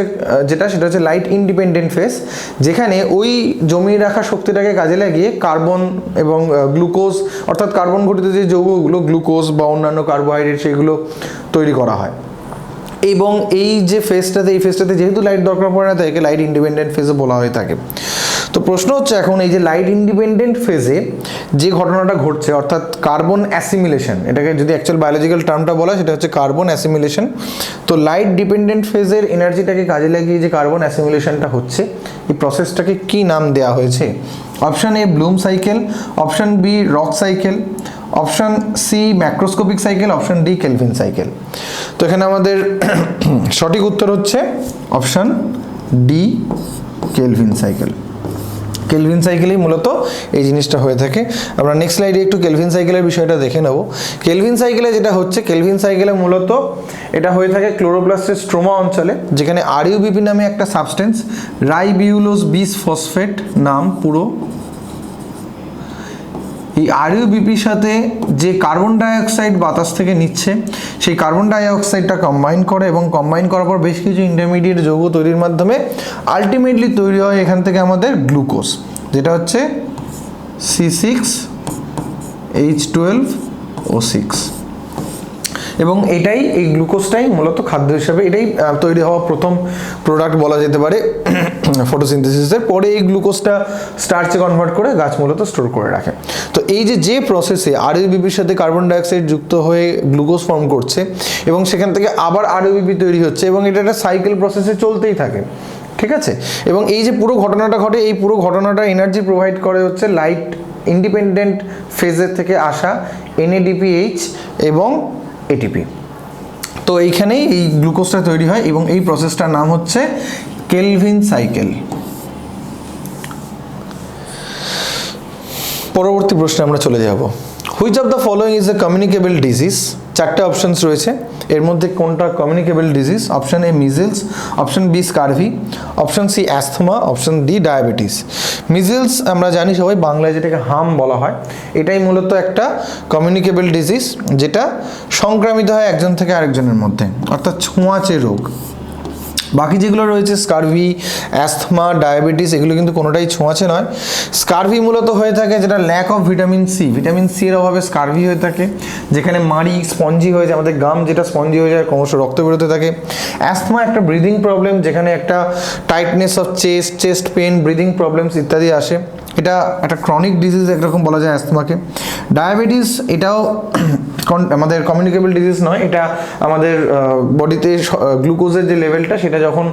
সেটা হচ্ছে লাইট ইন্ডিপেন্ডেন্ট ফেজ, যেখানে ওই জমিয়ে রাখা শক্তিটাকে কাজে লাগিয়ে কার্বন এবং গ্লুকোজ অর্থাৎ কার্বন ঘটিত যে যৌগগুলো গ্লুকোজ বা অন্যান্য কার্বোহাইড্রেট সেগুলো তৈরি করা হয়। এবং এই যে ফেজটাতে যেহেতু লাইট দরকার পড়ে না, তাকে লাইট ইন্ডিপেন্ডেন্ট ফেজে বলা হয়ে থাকে। তো প্রশ্ন হচ্ছে এখন এই যে লাইট ইন্ডিপেন্ডেন্ট ফেজে যে ঘটনাটা ঘটছে অর্থাৎ কার্বন অ্যাসিমিলেশন, এটাকে যদি অ্যাকচুয়াল বায়োলজিক্যাল টার্মটা বলা সেটা হচ্ছে কার্বন অ্যাসিমিলেশন। তো লাইট ডিপেন্ডেন্ট ফেজের এনার্জিটাকে কাজে লাগিয়ে যে কার্বন অ্যাসিমিলেশনটা হচ্ছে, এই প্রসেসটাকে কি নাম দেওয়া হয়েছে? Option A bloom cycle, option B rock cycle, option C macroscopic cycle, option D kelvin cycle. তো এখানে আমাদের সঠিক উত্তর হচ্ছে option D kelvin cycle. Kelvin সাইকেলেই মূলত এই জিনিসটা হয়ে থাকে। আমরা নেক্সট স্লাইডে একটু কেলভিন সাইকেলের বিষয়টা দেখে নেব। কেলভিন সাইকেলে যেটা হচ্ছে, কেলভিন সাইকেলে মূলত এটা হয়ে থাকে ক্লোরোপ্লাস্টের স্ট্রোমা অঞ্চলে, যেখানে আরইউবিপি নামে একটা সাবস্টেন্স, রাইবিউলোজ বিস ফসফেট নাম পুরো, এই আরইউবিপির সাথে যে কার্বন ডাইঅক্সাইড বাতাস থেকে নিচ্ছে সেই কার্বন ডাইঅক্সাইডটা কম্বাইন করে এবং কম্বাইন করার পর বেশ কিছু ইন্টারমিডিয়েট যৌগ তৈরির মাধ্যমে আলটিমেটলি তৈরি হয় এখান থেকে আমাদের গ্লুকোজ, যেটা হচ্ছে C6H12O6 এবং এটাই এই গ্লুকোজটাই মূলত খাদ্য হিসাবে এটাই তৈরি হওয়া প্রথম প্রোডাক্ট বলা যেতে পারে ফটোসিনথেসিসের। পরে এই গ্লুকোজটা স্টার্চে কনভার্ট করে গাছ মূলত স্টোর করে রাখে। তো এই যে প্রসেসে আরইউবিপির সাথে কার্বন ডাইঅক্সাইড যুক্ত হয়ে গ্লুকোজ ফর্ম করছে এবং সেখান থেকে আবার আরইউবিপি তৈরি হচ্ছে এবং এটা একটা সাইকেল প্রসেসে চলতেই থাকে, ঠিক আছে। এবং এই যে পুরো ঘটনাটা ঘটে, এই পুরো ঘটনাটা এনার্জি প্রোভাইড করে হচ্ছে লাইট ইন্ডিপেন্ডেন্ট ফেজের থেকে আসা এনএডিপিএইচ এবং এটিপি। তো এইখানেই এই গ্লুকোজটা তৈরি হয় এবং এই প্রসেসটার নাম হচ্ছে কেলভিন সাইকেল। পরবর্তী প্রশ্নে আমরা চলে যাব। Which of the following is a communicable disease? চারটে অপশনস রয়েছে, এর মধ্যে কোনটা communicable disease? Option A measles, option B scurvy, option C asthma, option D diabetes. Measles আমরা জানি সবাই, বাংলায় যেটাকে হাম বলা হয়, এটাই মূলত একটা কমিউনিকেবল ডিজিজ যেটা সংক্রামিত হয় একজন থেকে আরেকজনের মধ্যে, অর্থাৎ ছোঁয়াচে রোগ। বাকি যেগুলো রয়েছে স্কারভি, অ্যাস্থমা, ডায়াবেটিস, এগুলো কিন্তু কোনোটাই ছোঁয়াচে নয়। স্কারভি মূলত হয়ে থাকে যেটা lack of vitamin C, vitamin C এর অভাবে স্কারভি হয়ে থাকে, যেখানে মাড়ি স্পঞ্জি হয়ে যায়, আমাদের গাম যেটা স্পঞ্জি হয়ে যায়, ক্রমশ রক্ত বেরোতে থাকে। অ্যাস্থমা একটা ব্রিদিং প্রবলেম, যেখানে একটা tightness of chest pain, breathing problems ইত্যাদি আসে, এটা একটা ক্রনিক ডিজিজ একরকম বলা যায় অ্যাস্থমাকে। ডায়াবেটিস এটাও আমাদের কমিউনিকেবল ডিজিজ নয়, এটা আমাদের বডিতে গ্লুকোজের যে লেভেলটা সেটা যখন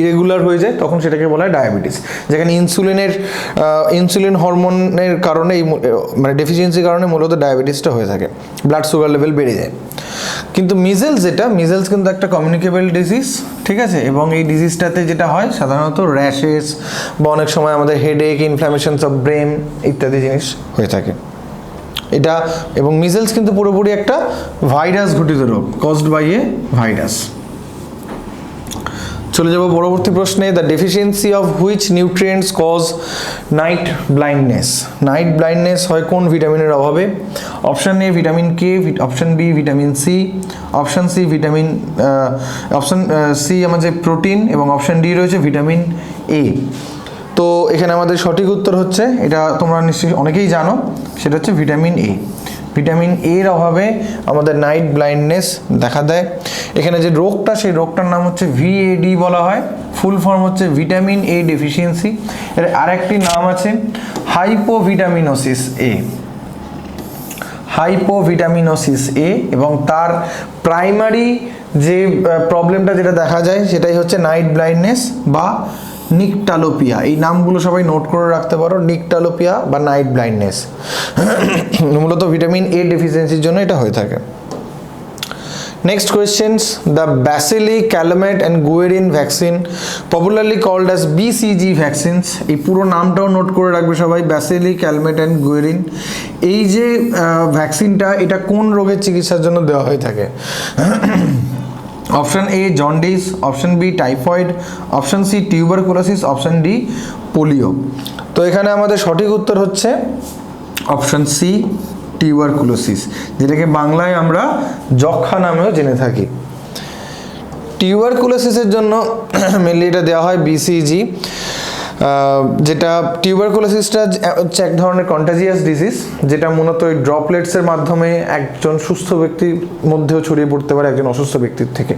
ইরেগুলার হয়ে যায় তখন সেটাকে বলা হয় ডায়াবেটিস, যেখানে ইনসুলিন হরমোনের কারণে মানে ডেফিসিয়েন্সির কারণে মূলত ডায়াবেটিসটা হয়ে থাকে, ব্লাড সুগার লেভেল বেড়ে যায়। কিন্তু মিজেলস কিন্তু একটা কমিউনিকেবল ডিজিজ, ঠিক আছে। এবং এই ডিজিজটাতে যেটা হয় সাধারণত র্যাশেস বা অনেক সময় আমাদের হেডেক, ইনফ্ল্যামেশনস অফ ব্রেন ইত্যাদি জিনিস হয়ে থাকে এটা। এবং মিজেলস কিন্তু পুরোপুরি একটা ভাইরাস ঘটিত রোগ, কজড বাই এ ভাইরাস। চলে যাব পরবর্তী প্রশ্নে। The deficiency of which nutrients cause night blindness. Night blindness হয় কোন ভিটামিনের অভাবে? Option A vitamin K, option B vitamin C, option C vitamin option C আমাদের প্রোটিন, এবং অপশন ডি রয়েছে ভিটামিন এ। তো এখানে আমাদের সঠিক উত্তর হচ্ছে, এটা তোমরা নিশ্চয়ই অনেকেই জানো, সেটা হচ্ছে ভিটামিন এ। ভিটামিন এর অভাবে আমাদের নাইট ব্লাইন্ডনেস দেখা দেয়। এখানে যে রোগটা, সেই রোগটার নাম হচ্ছে ভিএডি বলা হয়, ফুল ফর্ম হচ্ছে ভিটামিন এ ডেফিসিয়েন্সি। এর আরেকটি নাম আছে হাইপোভিটামিনোসিস এ, হাইপোভিটামিনোসিস এ। এবং তার প্রাইমারি যে প্রবলেমটা যেটা দেখা যায় সেটাই হচ্ছে নাইট ব্লাইন্ডনেস বা নিকটালোপিয়া। এই নামগুলো সবাই নোট করে রাখতে পারো, নিকটালোপিয়া বা নাইট ব্লাইন্ডনেস। মূলত ভিটামিন এ ডেফিসিয়েন্সির জন্য এটা হয়ে থাকে। Next questions, the bacilli, Calmette and Guerin vaccine popularly called as BCG vaccines. এই পুরো নামটাও নোট করে রাখবে সবাই, ব্যাসিলি, ক্যালামেট অ্যান্ড গুয়েরিন। এই যে ভ্যাকসিনটা, এটা কোন রোগের চিকিৎসার জন্য দেওয়া হয়ে থাকে? Option A jaundice, option B typhoid, option C tuberculosis, option D polio. তো এখানে আমাদের সঠিক উত্তর হচ্ছে অপশন সি টিউবারকুলোসিস, যেটাকে বাংলায় আমরা যক্ষ্মা নামেও জেনে থাকি। টিউবারকুলোসিসের জন্য মেনলি এটা দেওয়া হয় বিসিজি, যেটা টিউবারকুলোসিসটা হচ্ছে এক ধরনের কন্টাজিয়াস ডিজিজ, যেটা মূলত ওই ড্রপলেটসের মাধ্যমে একজন সুস্থ ব্যক্তির মধ্যেও ছড়িয়ে পড়তে পারে একজন অসুস্থ ব্যক্তির থেকে।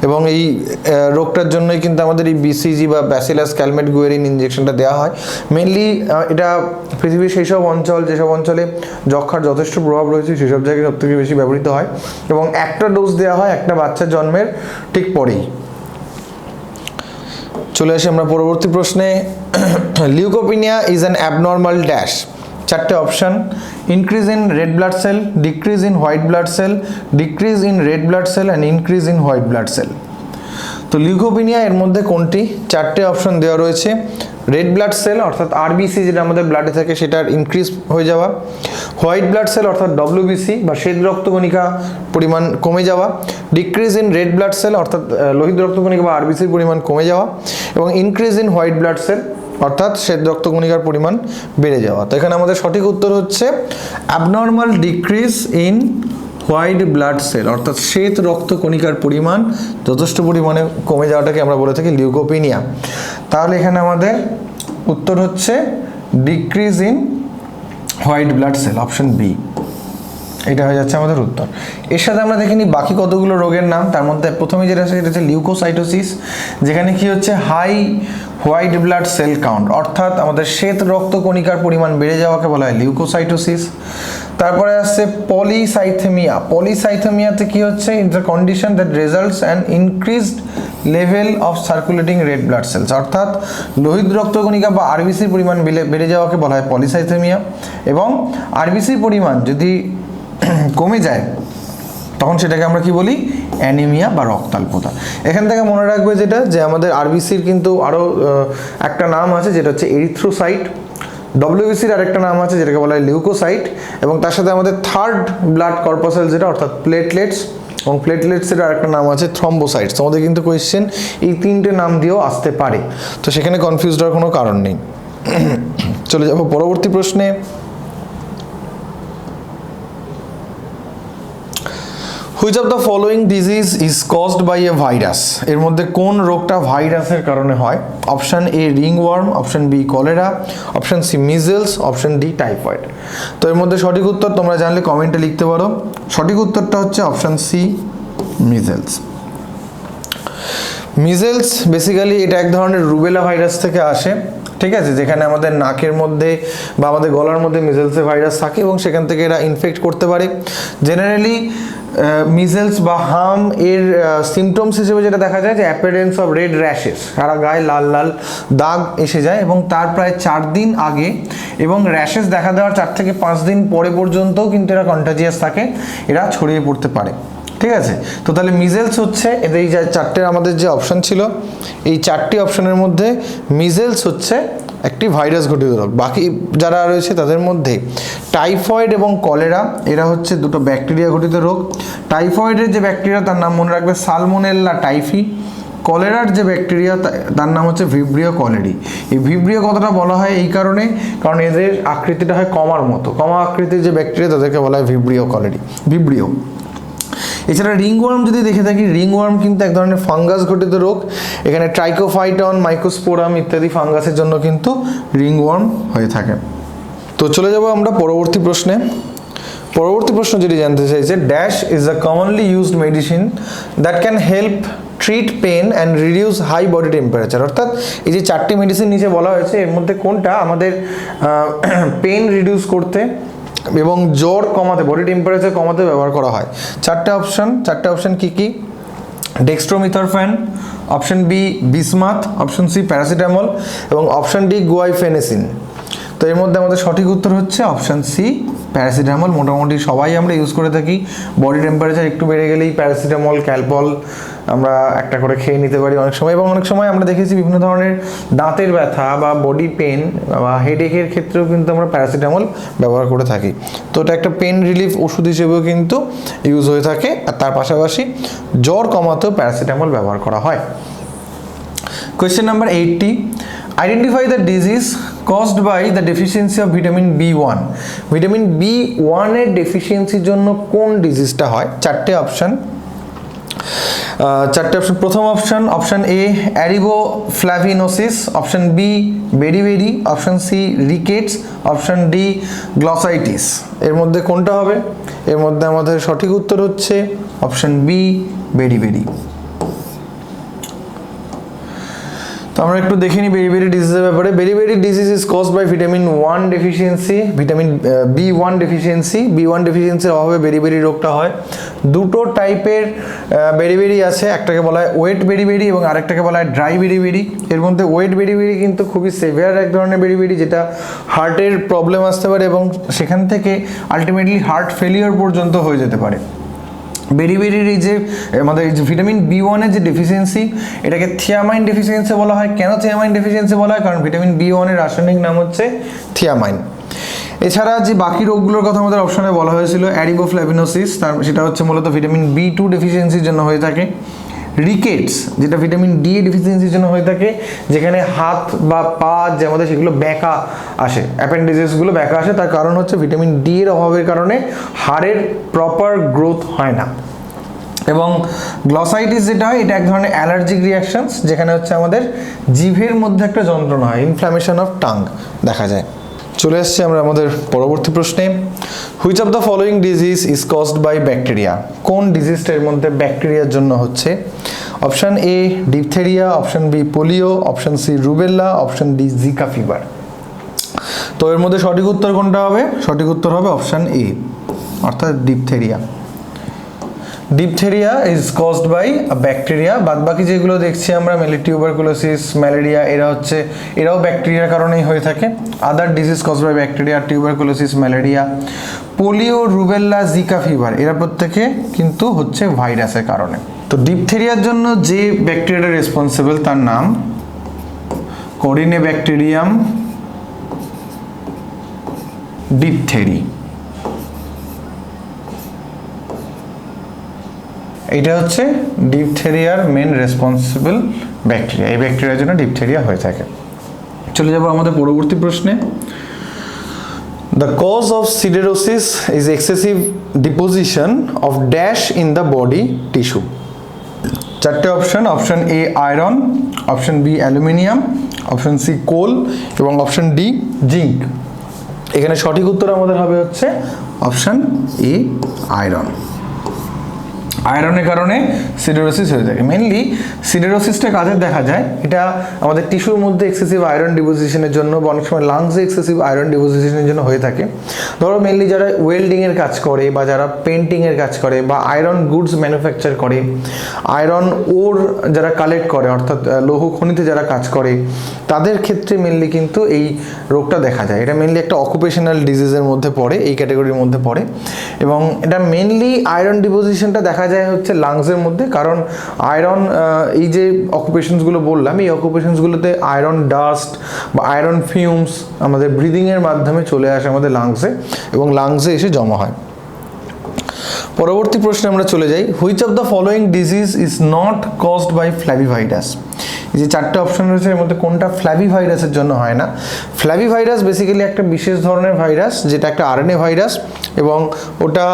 এবং এই রোগটার জন্যই কিন্তু আমাদের এই বিসিজি বা ব্যাসিলাস ক্যালমেট গুয়েরিন ইনজেকশনটা দেওয়া হয়। মেনলি এটা পৃথিবীর সেই সব অঞ্চল, যেসব অঞ্চলে যক্ষার যথেষ্ট প্রভাব রয়েছে, সেসব জায়গায় সবথেকে বেশি ব্যবহৃত হয়। এবং একটা ডোজ দেওয়া হয় একটা বাচ্চার জন্মের ঠিক পরেই। চলে আসি আমরা পরবর্তী প্রশ্নে। লিউকোপিনিয়া ইজ অ্যান অ্যাবনর্মাল ড্যাশ। চারটে option: increase in red blood sell, decrease in white blood sell, decrease in red blood sell and increase in white blood sell. তো লিউকোপিনিয়া এর মধ্যে কোনটি? চারটে অপশন দেওয়া রয়েছে। রেড ব্লাড সেল অর্থাৎ আরবিসি যেটা আমাদের ব্লাডে থাকে সেটার ইনক্রিজ হয়ে যাওয়া, হোয়াইট ব্লাড সেল অর্থাৎ ডব্লিউবিসি বা শ্বেত রক্তকণিকা পরিমাণ কমে যাওয়া, decrease in red blood sell অর্থাৎ লোহিত রক্তকণিকা বা আরবিসির পরিমাণ কমে যাওয়া, এবং increase in white blood sell অর্থাৎ শ্বেত রক্তকণিকার পরিমাণ বেড়ে যাওয়া। তো এখানে আমাদের সঠিক উত্তর হচ্ছে abnormal decrease in white blood sell অর্থাৎ শ্বেত রক্তকণিকার পরিমাণ যথেষ্ট পরিমাণে কমে যাওয়াটাকে আমরা বলে থাকি লিউকোপিনিয়া। তাহলে এখানে আমাদের উত্তর হচ্ছে decrease in white blood cell, option B. এটা হয়ে যাচ্ছে আমাদের উত্তর। এর সাথে আমরা দেখিনি বাকি কতগুলো রোগের নাম। তার মধ্যে প্রথমে যেটা আছে সেটা হচ্ছে লিউকোসাইটোসিস, যেখানে কি হচ্ছে high white blood cell count অর্থাৎ আমাদের শ্বেত রক্তকণিকার পরিমাণ বেড়ে যাওয়াকে বলা হয় লিউকোসাইটোসিস। তারপরে আসছে পলিসাইথেমিয়া। পলিসাইথেমিয়াতে কি হচ্ছে? It's a condition that results an increased level of circulating red blood cells অর্থাৎ লোহিত রক্তকণিকা বা আরবিসির পরিমাণ বেড়ে যাওয়াকে বলা হয় পলিসাইথেমিয়া। এবং আরবিসির পরিমাণ যদি কমে যায় তখন সেটাকে আমরা কি বলি? অ্যানিমিয়া বা রক্তাল্পতা। এখান থেকে মনে রাখবে যেটা, যে আমাদের আরবিসির কিন্তু আরও একটা নাম আছে যেটা হচ্ছে এরিথ্রোসাইট, ডব্লিউবিসির আরেকটা নাম আছে যেটাকে বলা হয় লিউকোসাইট, এবং তার সাথে আমাদের থার্ড ব্লাড কর্পাসেল যেটা অর্থাৎ প্লেটলেটস, এবং প্লেটলেটসের আরেকটা নাম আছে থ্রম্বোসাইটস। আমাদের কিন্তু কোয়েশ্চেন এই তিনটে নাম দিয়েও আসতে পারে, তো সেখানে কনফিউজ হওয়ার কোনো কারণ নেই। চলে যাব পরবর্তী প্রশ্নে। Which of the following disease is caused by a virus. এর মধ্যে কোন রোগটা ভাইরাসের কারণে হয়? Option A ringworm, option B cholera, option C measles, option D typhoid. তো এর মধ্যে সঠিক উত্তর তোমরা জানলে কমেন্টে লিখতে পারো। সঠিক উত্তরটা হচ্ছে option C measles. Measles basically এটা এক ধরনের রুবেলা ভাইরাস থেকে আসে, ঠিক আছে, যেখানে আমাদের নাকের মধ্যে বা আমাদের গলার মধ্যে মিজেলসের ভাইরাস থাকে এবং সেখান থেকে এরা ইনফেক্ট করতে পারে। জেনারেলি মিজেলস বা হাম এর সিমটমস হিসেবে যেটা দেখা যায় যে অ্যাপিয়ারেন্স অফ রেড র্যাশেস, সারা গায়ে লাল লাল দাগ এসে যায় এবং তার প্রায় 4 দিন আগে এবং র্যাশেস দেখা দেওয়ার 4 থেকে 5 দিন পরে পর্যন্তও কিন্তু এরা কন্টাজিয়াস থাকে, এরা ছড়িয়ে পড়তে পারে, ঠিক আছে। তো তাহলে মিজেলস হচ্ছে এদের এই যে 4টে আমাদের যে অপশন ছিল, এই 4টি অপশনের মধ্যে মিজেলস হচ্ছে একটি ভাইরাস ঘটিত রোগ। বাকি যারা রয়েছে তাদের মধ্যে টাইফয়েড এবং কলেরা এরা হচ্ছে দুটো ব্যাকটেরিয়া ঘটিত রোগ। টাইফয়েডের যে ব্যাকটেরিয়া তার নাম মনে রাখবে সালমোনেল্লা টাইফি, কলেরার যে ব্যাকটেরিয়া তার নাম হচ্ছে ভিব্রিও কলেরি। এই ভিব্রিও কথাটা বলা হয় এই কারণে, কারণ এদের আকৃতিটা হয় কমার মতো, কমা আকৃতির যে ব্যাকটেরিয়া তাদেরকে বলা হয় ভিব্রিও কলেরি, ভিব্রিও। এছাড়া রিংওয়ার্ম যদি দেখে থাকি, রিংওয়ার্ম কিন্তু এক ধরনের ফাঙ্গাস ঘটিত রোগ। এখানে ট্রাইকোফাইটন, মাইকোস্পোরাম ইত্যাদি ফাঙ্গাসের জন্য কিন্তু রিংওয়ার্ম হয়ে থাকে। তো চলে যাব আমরা পরবর্তী প্রশ্নে। পরবর্তী প্রশ্ন যেটি জানতে চাইছে, dash is a commonly used medicine that can help treat pain and reduce high body temperature. অর্থাৎ এই যে 4টি মেডিসিন নিচে বলা হয়েছে এর মধ্যে কোনটা আমাদের পেন রিডিউস করতে এবং জ্বর কমাতে, বডি টেম্পারেচার কমাতে ব্যবহার করা হয়? 4টে অপশন কি কি? Dextromethorphan, option B bismuth, option C paracetamol এবং অপশন ডি গুয়াইফেনেসিন। তো এর মধ্যে আমাদের সঠিক উত্তর হচ্ছে অপশন সি প্যারাসিটামল। মোটামুটি সবাই আমরা ইউজ করে থাকি, বডি টেম্পারেচার একটু বেড়ে গেলেই প্যারাসিটামল, ক্যালপল আমরা একটা করে খেয়ে নিতে পারি অনেক সময়। এবং অনেক সময় আমরা দেখেছি বিভিন্ন ধরনের দাঁতের ব্যথা বা বডি পেন বা হেডেকের ক্ষেত্রেও কিন্তু আমরা প্যারাসিটামল ব্যবহার করে থাকি। তো এটা একটা পেন রিলিফ ওষুধ হিসেবেও কিন্তু ইউজ হয়ে থাকে, আর তার পাশাপাশি জ্বর কমাতেও প্যারাসিটামল ব্যবহার করা হয়। Question number 80, identify the disease caused by the deficiency of vitamin B1. Vitamin B1 এর ডেফিসিয়েন্সির জন্য কোন ডিজিজটা হয়? 4টে অপশন। প্রথম option A ariboflavinosis, option B beriberi, option C rickets, option D glossitis. এর মধ্যে কোনটা হবে? এর মধ্যে আমাদের সঠিক উত্তর হচ্ছে অপশন বি বেরিবেরি। তো আমরা একটু দেখে নিই বেরিবেরি ডিজিজের ব্যাপারে। Beriberi disease is caused by vitamin B1 deficiency. B1 ডেফিসিয়েন্সির অভাবে বেরিবেরি রোগটা হয়। দুটো টাইপের বেরিবেরি আছে, একটাকে বলা হয় ওয়েট বেরিবেরি এবং আরেকটাকে বলা হয় ড্রাই বেরিবেরি। এর মধ্যে ওয়েট বেরিবেরি কিন্তু খুবই সিভিয়ার এক ধরনের বেরিবেরি, যেটা হার্টের প্রবলেম আসতে পারে এবং সেখান থেকে আলটিমেটলি হার্ট ফেলিওর পর্যন্ত হয়ে যেতে পারে। বেরিবেরির এই যে আমাদের এই যে ভিটামিন B1 এর যে ডেফিসিয়েন্সি, এটাকে থিয়ামাইন ডেফিসিয়েন্সি বলা হয়। কেন থিয়ামাইন ডেফিসিয়েন্সি বলা হয়? কারণ ভিটামিন B1 এর রাসায়নিক নাম হচ্ছে থিয়ামাইন। এছাড়া যে বাকি রোগগুলোর কথা আমাদের অপশনে বলা হয়েছিল, অ্যারিবোফ্লাভিনোসিস, সেটা হচ্ছে মূলত ভিটামিন B2 ডেফিসিয়েন্সির জন্য হয়ে থাকে। রিকেটস, যেটা ভিটামিন ডি ডেফিসিয়েন্সির জন্য হয়ে থাকে, যেখানে হাত বা পা যে আমাদের সেগুলো ব্যাকা আসে, অ্যাপেন্ডিসেসগুলো ব্যাকা আসে, তার কারণ হচ্ছে ভিটামিন ডি এর অভাবের কারণে হাড়ের প্রপার গ্রোথ হয় না। এবং গ্লসাইটিস যেটা হয়, এটা এক ধরনের অ্যালার্জিক রিয়াকশনস, যেখানে হচ্ছে আমাদের জিভের মধ্যে একটা যন্ত্রণা হয়, ইনফ্ল্যামেশন অফ টাং দেখা যায়। চলে আসছে আমরা আমাদের পরবর্তী প্রশ্নে। Which of the following disease is caused by bacteria? কোন ডিজিজটার মধ্যে ব্যাকটেরিয়ার জন্য হচ্ছে? Option A diphtheria, option B polio, option C rubella, option D Zika fever. তো এর মধ্যে সঠিক উত্তর কোনটা হবে? সঠিক উত্তর হবে অপশন এ, অর্থাৎ diphtheria. Diphtheria is caused by bacteria. বাদবাকি যেগুলো দেখছি আমরা, টিউবারকুলোসিস, ম্যালেরিয়া, এরাও ব্যাকটেরিয়ার কারণেই হয়ে থাকে। Other disease caused by bacteria, tuberculosis, malaria, polio, rubella, Zika fever, এরা প্রত্যেকে কিন্তু হচ্ছে ভাইরাসের কারণে। তো ডিপথেরিয়ার জন্য যে ব্যাকটেরিয়াটা রেসপন্সিবল তার নাম করিনেব্যাকটেরিয়াম ডিপথেরি। এটা হচ্ছে ডিপথেরিয়ার মেন রেসপন্সিবল ব্যাকটেরিয়া। এই ব্যাকটেরিয়ার জন্য ডিপথেরিয়া হয়ে থাকে। চলে যাব আমাদের পরবর্তী প্রশ্নে। The cause of siderosis is excessive deposition of dash in the body tissue. 4টে option. Option A iron, option B aluminium, option C coal এবং অপশন ডি জিঙ্ক। এখানে সঠিক উত্তর আমাদের হবে হচ্ছে অপশন এ আয়রন। আয়রনের কারণে সিডেরোসিস হয়ে থাকে। মেনলি সিডেরোসিসটা কাজে দেখা যায়, এটা আমাদের টিস্যুর মধ্যে এক্সেসিভ আয়রন ডিপোজিশনের জন্য বা অনেক সময় লাংসে এক্সেসিভ আয়রন ডিপোজিশনের জন্য হয়ে থাকে। ধরো মেনলি যারা ওয়েল্ডিংয়ের কাজ করে বা যারা পেন্টিংয়ের কাজ করে বা আয়রন গুডস ম্যানুফ্যাকচার করে, আয়রন ওর যারা কালেক্ট করে, অর্থাৎ লৌহ খনিতে যারা কাজ করে, তাদের ক্ষেত্রে মেনলি কিন্তু এই রোগটা দেখা যায়। এটা মেনলি একটা অকুপেশনাল ডিজিজের মধ্যে পড়ে, এই ক্যাটাগরির মধ্যে পড়ে। এবং এটা মেনলি আয়রন ডিপোজিশনটা দেখা যায় হচ্ছে লাংসের মধ্যে, কারণ আয়রন এই যে অকুপেশনসগুলো বললাম, এই অকুপেশনসগুলোতে আয়রন ডাস্ট বা আয়রন ফিউমস আমাদের ব্রিদিংয়ের মাধ্যমে চলে আসে আমাদের লাংসে এবং লাংসে এসে জমা হয়। পরবর্তী প্রশ্নে আমরা চলে যাই, which of the following disease is not caused by flavivirus. এই যে চারটে অপশন রয়েছে এর মধ্যে কোনটা ফ্ল্যাভিভাইরাসের জন্য হয় না? ফ্ল্যাভিভাইরাস বেসিক্যালি একটা বিশেষ ধরনের ভাইরাস, যেটা একটা আরএনএ ভাইরাস, এবং ওটা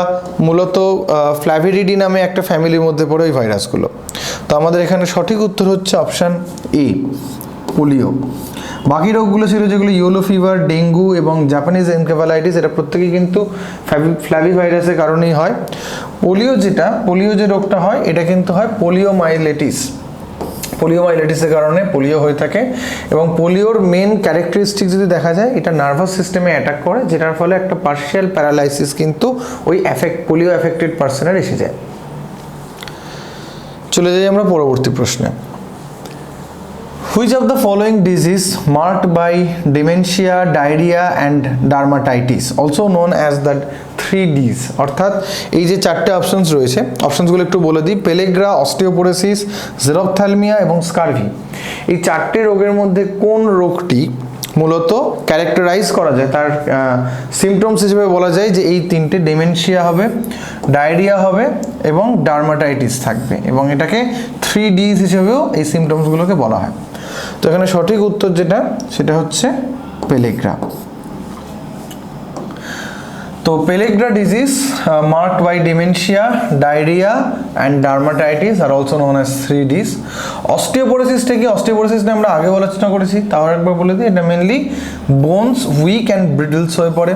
মূলত ফ্ল্যাভিরিডি নামে একটা ফ্যামিলির মধ্যে পড়ে ওই ভাইরাসগুলো। তো আমাদের এখানে সঠিক উত্তর হচ্ছে অপশান এ, পোলিও। বাকি রোগগুলো ছিল যেগুলো ইয়েলো ফিভার, ডেঙ্গু এবং জাপানিজ এনকেফালাইটিস, এটা প্রত্যেকেই কিন্তু ফ্ল্যাভিভাইরাসের কারণেই হয়। পোলিও যে রোগটা হয় এটা কিন্তু হয় পোলিওমাইলাইটিসের কারণে পোলিও হয়ে থাকে। এবং পোলিওর মেন ক্যারেক্টারিস্টিক যদি দেখা যায়, এটা নার্ভাস সিস্টেমে অ্যাটাক করে, যেটার ফলে একটা পার্শিয়াল প্যারালাইসিস কিন্তু ওই পোলিও অ্যাফেক্টেড পার্সনের এসে যায়। চলে যাই আমরা পরবর্তী প্রশ্নে। Which of the following disease marked by dementia, diarrhea and dermatitis, also known as the 3Ds? অর্থাৎ এই যে চারটে অপশনস রয়েছে, অপশনসগুলো একটু বলে দিই। পেলেগ্রা, অস্টিওপোরোসিস, জেরপ্থ্যালমিয়া এবং স্কারভি। এই চারটে রোগের মধ্যে কোন রোগটি মূলত ক্যারেক্টারাইজ করা যায়, তার সিমটমস হিসেবে বলা যায় যে এই তিনটে, ডেমেনশিয়া হবে, ডায়রিয়া হবে এবং ডার্মাটাইটিস থাকবে, এবং এটাকে 3Ds হিসেবেও এই সিমটমসগুলোকে বলা হয়। তো এখানে সঠিক উত্তর যেটা, সেটা হচ্ছে পেলেগ্রা। তো pellagra disease marked by dementia, diarrhoea and dermatitis আর অলসো নোন অ্যাজ 3Ds। অস্টিওপোরোসিসটা কি? অস্টিওপোরোসিস নিয়ে আমরা আগে আলোচনা করেছি, তাও একবার বলে দিই। এটা মেনলি বোনস উইক অ্যান্ড ব্রিডলস হয়ে পড়ে।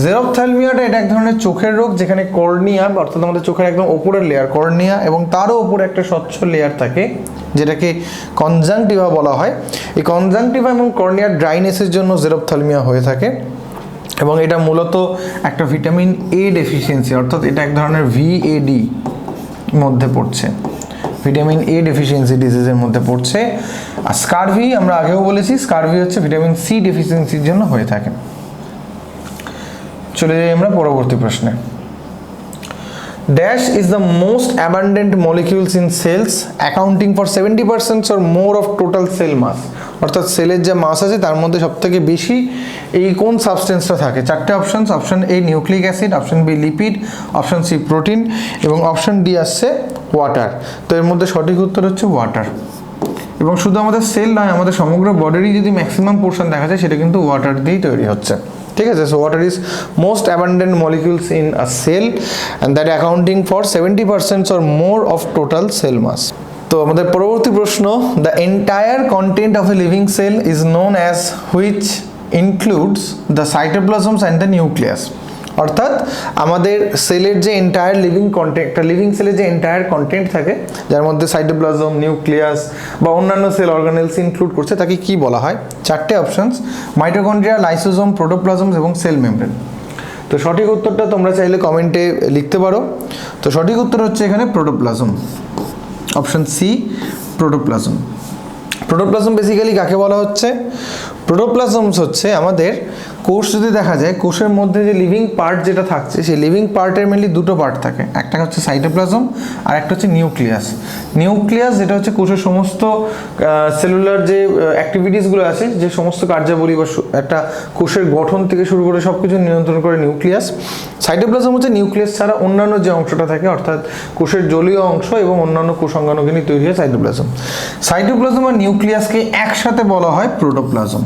জেরপ্থ্যালমিয়াটা এটা এক ধরনের চোখের রোগ, যেখানে কর্নিয়া অর্থাৎ আমাদের চোখের একদম ওপরের লেয়ার কর্নিয়া এবং তারও ওপরে একটা স্বচ্ছ লেয়ার থাকে, যেটাকে কনজাংটিভা বলা হয়। এই কনজাংটিভা এবং কর্নিয়ার ড্রাইনেসের জন্য জেরপ্থ্যালমিয়া হয়ে থাকে, এবং এটা মূলত একটা ভিটামিন এ ডেফিসিয়েন্সি, অর্থাৎ এটা এক ধরনের VAD মধ্যে পড়ছে, ভিটামিন এ ডেফিসিয়েন্সি ডিজিজের মধ্যে পড়ছে। আর স্কারভি আমরা আগেও বলেছি, স্কারভি হচ্ছে ভিটামিন সি ডেফিসিয়েন্সির জন্য হয়ে থাকে। চলে যাই আমরা পরবর্তী প্রশ্নে। Dash is the most abundant molecules in cells accounting for 70% or more of total cell mass। অর্থাৎ সেলের যে মাস আছে তার মধ্যে সবথেকে বেশি এই কোন সাবস্টেন্সটা থাকে? চারটে options, option A nucleic acid, option B lipid, option C protein এবং অপশন ডি আসছে ওয়াটার। তো এর মধ্যে সঠিক উত্তর হচ্ছে ওয়াটার। এবং শুধু আমাদের সেল নয়, আমাদের সমগ্র বডিরই যদি ম্যাক্সিমাম পোর্শন দেখা যায় সেটা কিন্তু ওয়াটার দিয়েই তৈরি হচ্ছে। ঠিক আছে, so water is most abundant molecules in a cell and that accounting for 70% or more of total cell mass. তো আমাদের পরবর্তী প্রশ্ন, the entire content of a living cell is known as which includes the cytoplasms and the nucleus. অর্থাৎ আমাদের সেলের যে entire living content, একটা living সেলের যে এন্টায়ার কন্টেন্ট থাকে, যার মধ্যে সাইটোপ্লাজম, নিউক্লিয়াস বা অন্যান্য সেল অর্গানেলস ইনক্লুড করছে, তাকে কি বলা হয়? চারটে অপশনস, মাইটোকন্ড্রিয়া, লাইসোজোম, প্রোটোপ্লাজম এবং সেল মেমব্রেন। তো সঠিক উত্তরটা তোমরা চাইলে কমেন্টে লিখতে পারো। তো সঠিক উত্তর হচ্ছে এখানে protoplasm, option C protoplasm. Protoplasm basically কাকে বলা হচ্ছে? প্রোটোপ্লাজমস হচ্ছে আমাদের কোষ, যদি দেখা যায় কোষের মধ্যে যে লিভিং পার্ট যেটা থাকছে, সেই লিভিং পার্টের মেনলি দুটো পার্ট থাকে, একটা হচ্ছে সাইটোপ্লাজম আর একটা হচ্ছে নিউক্লিয়াস। নিউক্লিয়াস যেটা হচ্ছে কোষের সমস্ত সেলুলার যে অ্যাক্টিভিটিসগুলো আছে, যে সমস্ত কার্যাবলী বা একটা কোষের গঠন থেকে শুরু করে সব কিছু নিয়ন্ত্রণ করে নিউক্লিয়াস। সাইটোপ্লাজম হচ্ছে নিউক্লিয়াস ছাড়া অন্যান্য যে অংশটা থাকে, অর্থাৎ কোষের জলীয় অংশ এবং অন্যান্য কোষাঙ্গাণুকে নিয়ে তৈরি হয় সাইটোপ্লাজম। সাইটোপ্লাজম আর নিউক্লিয়াসকে একসাথে বলা হয় প্রোটোপ্লাজম।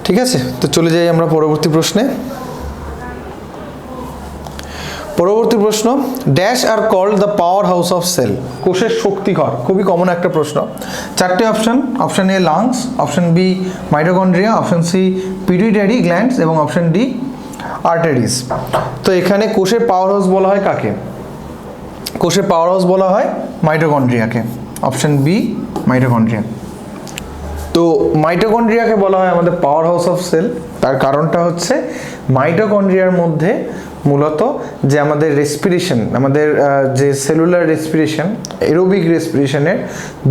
ঠিক আছে, তো চলে যাই আমরা পরবর্তী প্রশ্নে। পরবর্তী প্রশ্ন, dash are called the power house of cell. কোষের শক্তিঘর, খুবই কমন একটা প্রশ্ন। চারটে option, option A lungs, option B mitochondria, option C pituitary glands এবং অপশন ডি আর্টারিস। তো এখানে কোষের পাওয়ার হাউস বলা হয় কাকে? কোষের পাওয়ার হাউস বলা হয় মাইটোকন্ড্রিয়াকে, অপশন বি মাইটোকন্ড্রিয়া। তো মাইটোকন্ড্রিয়াকে বলা হয় আমাদের পাওয়ার হাউস অফ সেল। তার কারণটা হচ্ছে মাইটোকন্ড্রিয়ার মধ্যে মূলত যে আমাদের রেসপিরেশন, আমাদের যে সেলুলার রেসপিরেশন, এরোবিক রেসপিরেশনের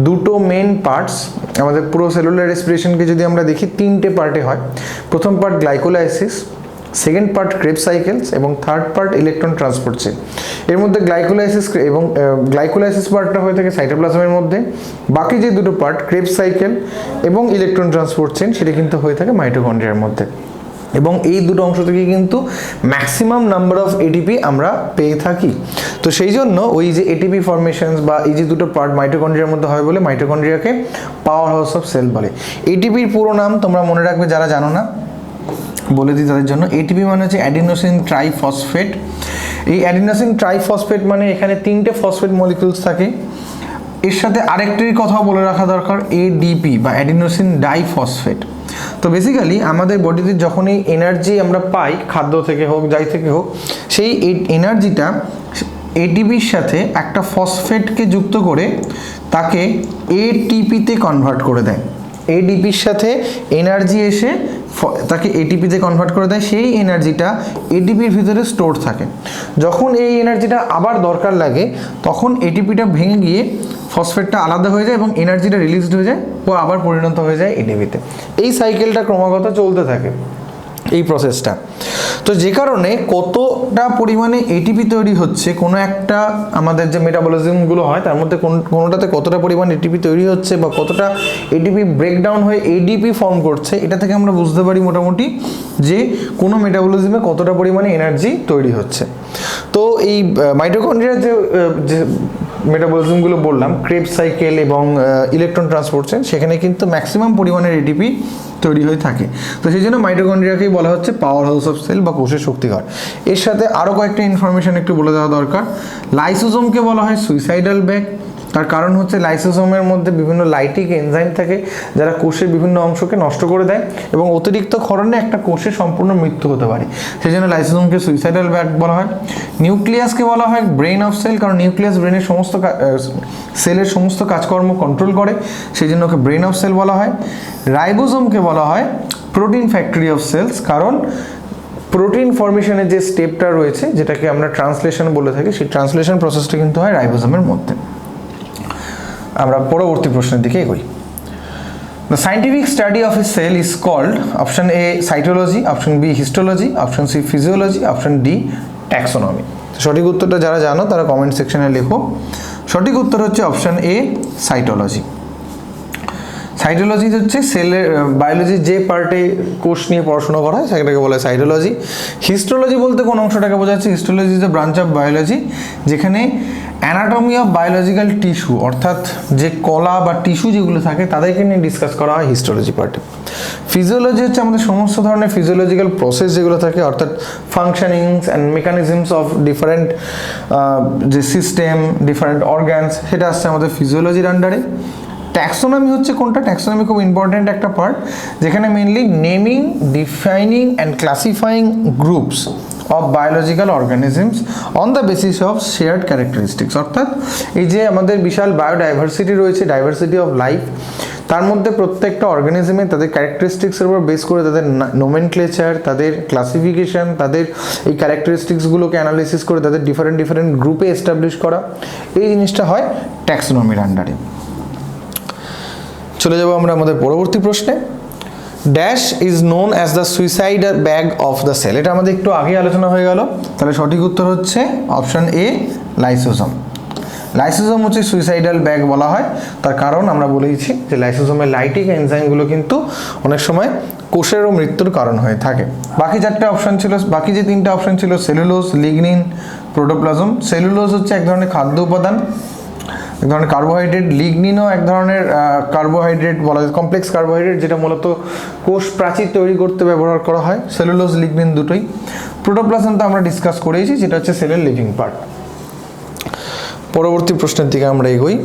দুটো মেন পার্টস। আমাদের পুরো সেলুলার রেসপিরেশনকে যদি আমরা দেখি, তিনটে পার্টে হয়। প্রথম part glycolysis, second part Krebs cycles এবং third part electron transport chain. এর মধ্যে গ্লাইকোলাইসিস পার্টটা হয়ে থাকে সাইটোপ্লাজমের মধ্যে, বাকি যে দুটো পার্ট ক্রেবস সাইকেল এবং ইলেকট্রন ট্রান্সপোর্ট চেইন সেটা কিন্তু হয়ে থাকে মাইটোকন্ড্রিয়ার মধ্যে। এবং এই দুটো অংশ থেকে কিন্তু ম্যাক্সিমাম নাম্বার অফ এটিপি আমরা পেয়ে থাকি। তো সেই জন্য ওই যে এটিপি ফরমেশনস বা এই যে দুটো পার্ট মাইটোকন্ড্রিয়ার মধ্যে হয় বলে মাইটোকন্ড্রিয়াকে পাওয়ার হাউস অফ সেল বলে। এটিপির পুরো নাম তোমরা মনে রাখবে, যারা জানো না বলে দিই তাদের জন্য। এটিপি মানে হচ্ছে অ্যাডিনোসিন ট্রাইফসফেট। এই অ্যাডিনোসিন ট্রাইফসফেট মানে এখানে 3টে ফসফেট মলিকিউলস থাকে। এর সাথে আরেকটির কথাও বলে রাখা দরকার, এডিপি বা অ্যাডিনোসিন ডাইফসফেট। তো বেসিক্যালি আমাদের বডিতে যখনই এনার্জি আমরা পাই, খাদ্য থেকে হোক যাই থেকে হোক, সেই এনার্জিটা এটিপির সাথে একটা ফসফেটকে যুক্ত করে তাকে এটিপিতে কনভার্ট করে দেয়। এডিপির সাথে এনার্জি এসে তাকে এটিপিতে কনভার্ট করে দেয়। সেই এনার্জিটা এটিপির ভিতরে স্টোর থাকে। যখন এই এনার্জিটা আবার দরকার লাগে তখন এটিপিটা ভেঙে গিয়ে ফসফেটটা আলাদা হয়ে যায় এবং এনার্জিটা রিলিজড হয়ে যায় ও আবার পরিণত হয়ে যায় এটিপিতে। এই সাইকেলটা ক্রমাগত চলতে থাকে, এই প্রসেসটা। তো যে কারণে কতটা পরিমাণে এটিপি তৈরি হচ্ছে, কোনো একটা আমাদের যে মেটাবলিজমগুলো হয় তার মধ্যে কোনোটাতে কতটা পরিমাণ এটিপি তৈরি হচ্ছে বা কতটা এটিপি ব্রেকডাউন হয়ে এডিপি ফর্ম করছে, এটা থেকে আমরা বুঝতে পারি মোটামুটি যে কোনো মেটাবলিজমে কতটা পরিমাণে এনার্জি তৈরি হচ্ছে। তো এই মাইটোকন্ড্রিয়ার যে মেটাবলিজমগুলো বললাম, ক্রেবস সাইকেল এবং ইলেকট্রন ট্রান্সপোর্ট চেইন, সেখানে কিন্তু ম্যাক্সিমাম পরিমাণের এটিপি তৈরি হয়ে থাকে। তো সেই জন্য মাইটোকন্ড্রিয়াকেই বলা হচ্ছে পাওয়ার হাউস অফ সেল বা কোষের শক্তিঘর। এর সাথে আরও কয়েকটা ইনফরমেশন একটু বলে দেওয়া দরকার। লাইসোজোমকে বলা হয় সুইসাইডাল ব্যাগ। তার কারণ হচ্ছে লাইসোজোমের মধ্যে বিভিন্ন লাইটিক এনজাইম থাকে যারা কোষের বিভিন্ন অংশকে নষ্ট করে দেয় এবং অতিরিক্ত ক্ষরণে একটা কোষের সম্পূর্ণ মৃত্যু হতে পারে। সেই জন্য লাইসোজোমকে সুইসাইডাল ব্যাগ বলা হয়। নিউক্লিয়াসকে বলা হয় ব্রেন অফ সেল, কারণ নিউক্লিয়াস ব্রেনের সমস্ত সেলের সমস্ত কাজকর্ম কন্ট্রোল করে, সেই জন্য ওকে ব্রেন অফ সেল বলা হয়। রাইবোজোমকে বলা হয় প্রোটিন ফ্যাক্টরি অফ সেলস, কারণ প্রোটিন ফর্মেশনের যে স্টেপটা রয়েছে যেটাকে আমরা ট্রান্সলেশন বলে থাকি, সেই ট্রান্সলেশন প্রসেসটা কিন্তু হয় রাইবোজোমের মধ্যে। আমরা পরবর্তী প্রশ্নের দিকে এগোই। The scientific study of a cell is called option A cytology, option B histology, option C physiology, option D taxonomy. সঠিক উত্তরটা যারা জানো তারা কমেন্ট সেকশনে লেখো। সঠিক উত্তর হচ্ছে অপশন এ সাইটোলজি। সাইটোলজি হচ্ছে সেলের বায়োলজির যে পার্টে কোষ নিয়ে পড়াশোনা করা হয় সেটাকে বলা হয় সাইটোলজি। হিস্টোলজি বলতে কোন অংশটাকে বোঝাচ্ছে? Histology is a branch of biology যেখানে অ্যানাটমি অফ বায়োলজিক্যাল টিস্যু, অর্থাৎ যে কলা বা টিস্যু যেগুলো থাকে তাদেরকে নিয়ে ডিসকাস করা হয় হিস্টোলজি পার্টে। ফিজিওলজি হচ্ছে আমাদের সমস্ত ধরনের ফিজিওলজিক্যাল প্রসেস যেগুলো থাকে, অর্থাৎ ফাংশনিংস অ্যান্ড মেকানিজমস অফ ডিফারেন্ট যে সিস্টেম, ডিফারেন্ট অর্গ্যানস, সেটা আসছে আমাদের ফিজিওলজির আন্ডারে। ট্যাক্সোনমি হচ্ছে কোনটা? ট্যাক্সোনমি খুব ইম্পর্ট্যান্ট একটা পার্ট যেখানে mainly naming, defining and ক্লাসিফাইং groups of biological organisms on the basis of shared characteristics. অর্থাৎ এই যে আমাদের বিশাল বায়োডাইভার্সিটি রয়েছে, ডাইভার্সিটি অফ লাইফ, তার মধ্যে প্রত্যেকটা অর্গানিজমে তাদের ক্যারেক্টারিস্টিক্সের উপর বেস করে তাদের নোমেনক্লেচার, তাদের ক্লাসিফিকেশন, তাদের এই ক্যারেক্টারিস্টিক্সগুলোকে অ্যানালিসিস করে তাদের ডিফারেন্ট ডিফারেন্ট গ্রুপে এস্টাবলিশ করা, এই জিনিসটা হয় ট্যাক্সোনমির আন্ডারে। চলে যাব আমরা আমাদের পরবর্তী প্রশ্নে। Dash is known as the suicide bag of the cell. এটা আমাদের একটু আগে আলোচনা হয়ে গেল, তাহলে সঠিক উত্তর হচ্ছে অপশন এ লাইসোজোম। লাইসোজোম হচ্ছে সুইসাইডাল ব্যাগ বলা হয়, তার কারণ আমরা বলেইছি যে লাইসোজোমের লাইটিক এনজাইমগুলো কিন্তু অনেক সময় কোষেরও মৃত্যুর কারণ হয়ে থাকে। বাকি চারটে অপশন ছিল, বাকি যে তিনটা অপশন ছিল সেলুলোজ, লিগনিন, প্রোটোপ্লাজম। সেলুলোজ হচ্ছে এক ধরনের খাদ্য উপাদান, এক ধরনের কার্বোহাইড্রেট। লিগনিনও এক ধরনের কার্বোহাইড্রেট বলা যায়, কমপ্লেক্স কার্বোহাইড্রেট, যেটা মূলত কোষ প্রাচীর তৈরি করতে ব্যবহার করা হয়। সেলুলোজ, লিগনিন দুটোই। প্রোটোপ্লাজম তো আমরা ডিসকাস করেইছি, যেটা হচ্ছে সেলের লিভিং পার্ট। পরবর্তী প্রশ্নের দিকে আমরা এগোই।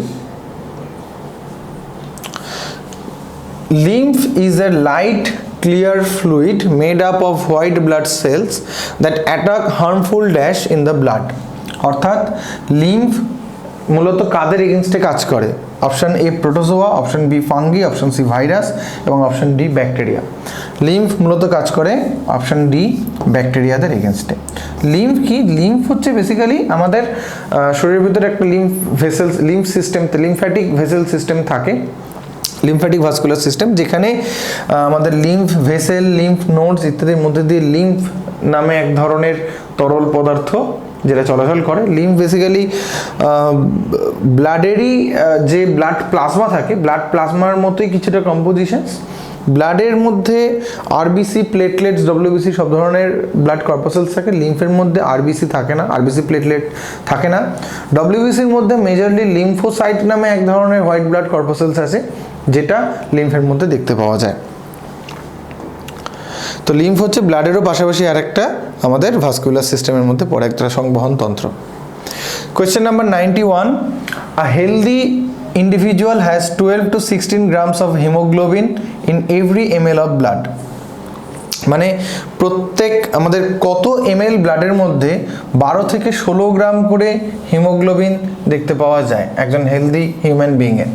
Lymph is a light clear fluid made up of white blood cells that attack harmful dash in the blood। অর্থাৎ লিম্ফ মূলত কাদের এগেনস্টে কাজ করে? Option A protozoa, option B fungi, option C virus এবং অপশন ডি ব্যাকটেরিয়া। লিম্ফ মূলত কাজ করে অপশন ডি ব্যাকটেরিয়াদের এগেনস্টে। লিম্ফ কি? লিম্ফ হচ্ছে বেসিক্যালি আমাদের শরীরের ভিতরে একটা lymph system, lymphatic vessel system থাকে, লিম্ফ্যাটিক ভাস্কুলার সিস্টেম, যেখানে আমাদের লিম্ফ ভেসেল, লিম্ফ নোডস ইত্যাদির মধ্যে দিয়ে লিম্ফ নামে এক ধরনের তরল পদার্থ যেটা চলাচল করে। লিম্ফ বেসিক্যালি ব্লাডেরই যে ব্লাড প্লাজমা থাকে, ব্লাড প্লাজমার মতোই কিছুটা কম্পোজিশনস, ব্লাডের মধ্যে আরবিসি, প্লেটলেটস, ডব্লিউবিসি সব ধরনের ব্লাড কর্পাসেলস থাকে। লিম্ফের মধ্যে আরবিসি থাকে না, আরবিসি প্লেটলেট থাকে না। ডব্লিউবিসির মধ্যে মেজরলি লিম্ফোসাইট নামে এক ধরনের হোয়াইট ব্লাড কর্পাসেলস আছে, যেটা লিম্ফের মধ্যে দেখতে পাওয়া যায়। তো লিম্ফ হচ্ছে ব্লাডেরও পাশাপাশি আরেকটা আমাদের ভাস্কুলার সিস্টেমের মধ্যে পড়ে একটা সংবহন তন্ত্র। Question number 91, a healthy individual has 12 to 16 grams of hemoglobin in every ml of blood। মানে প্রত্যেক আমাদের কত ml ব্লাডের মধ্যে 12 থেকে 16 গ্রাম করে হিমোগ্লোবিন দেখতে পাওয়া যায় একজন হেলদি হিউম্যান বিইংয়ে।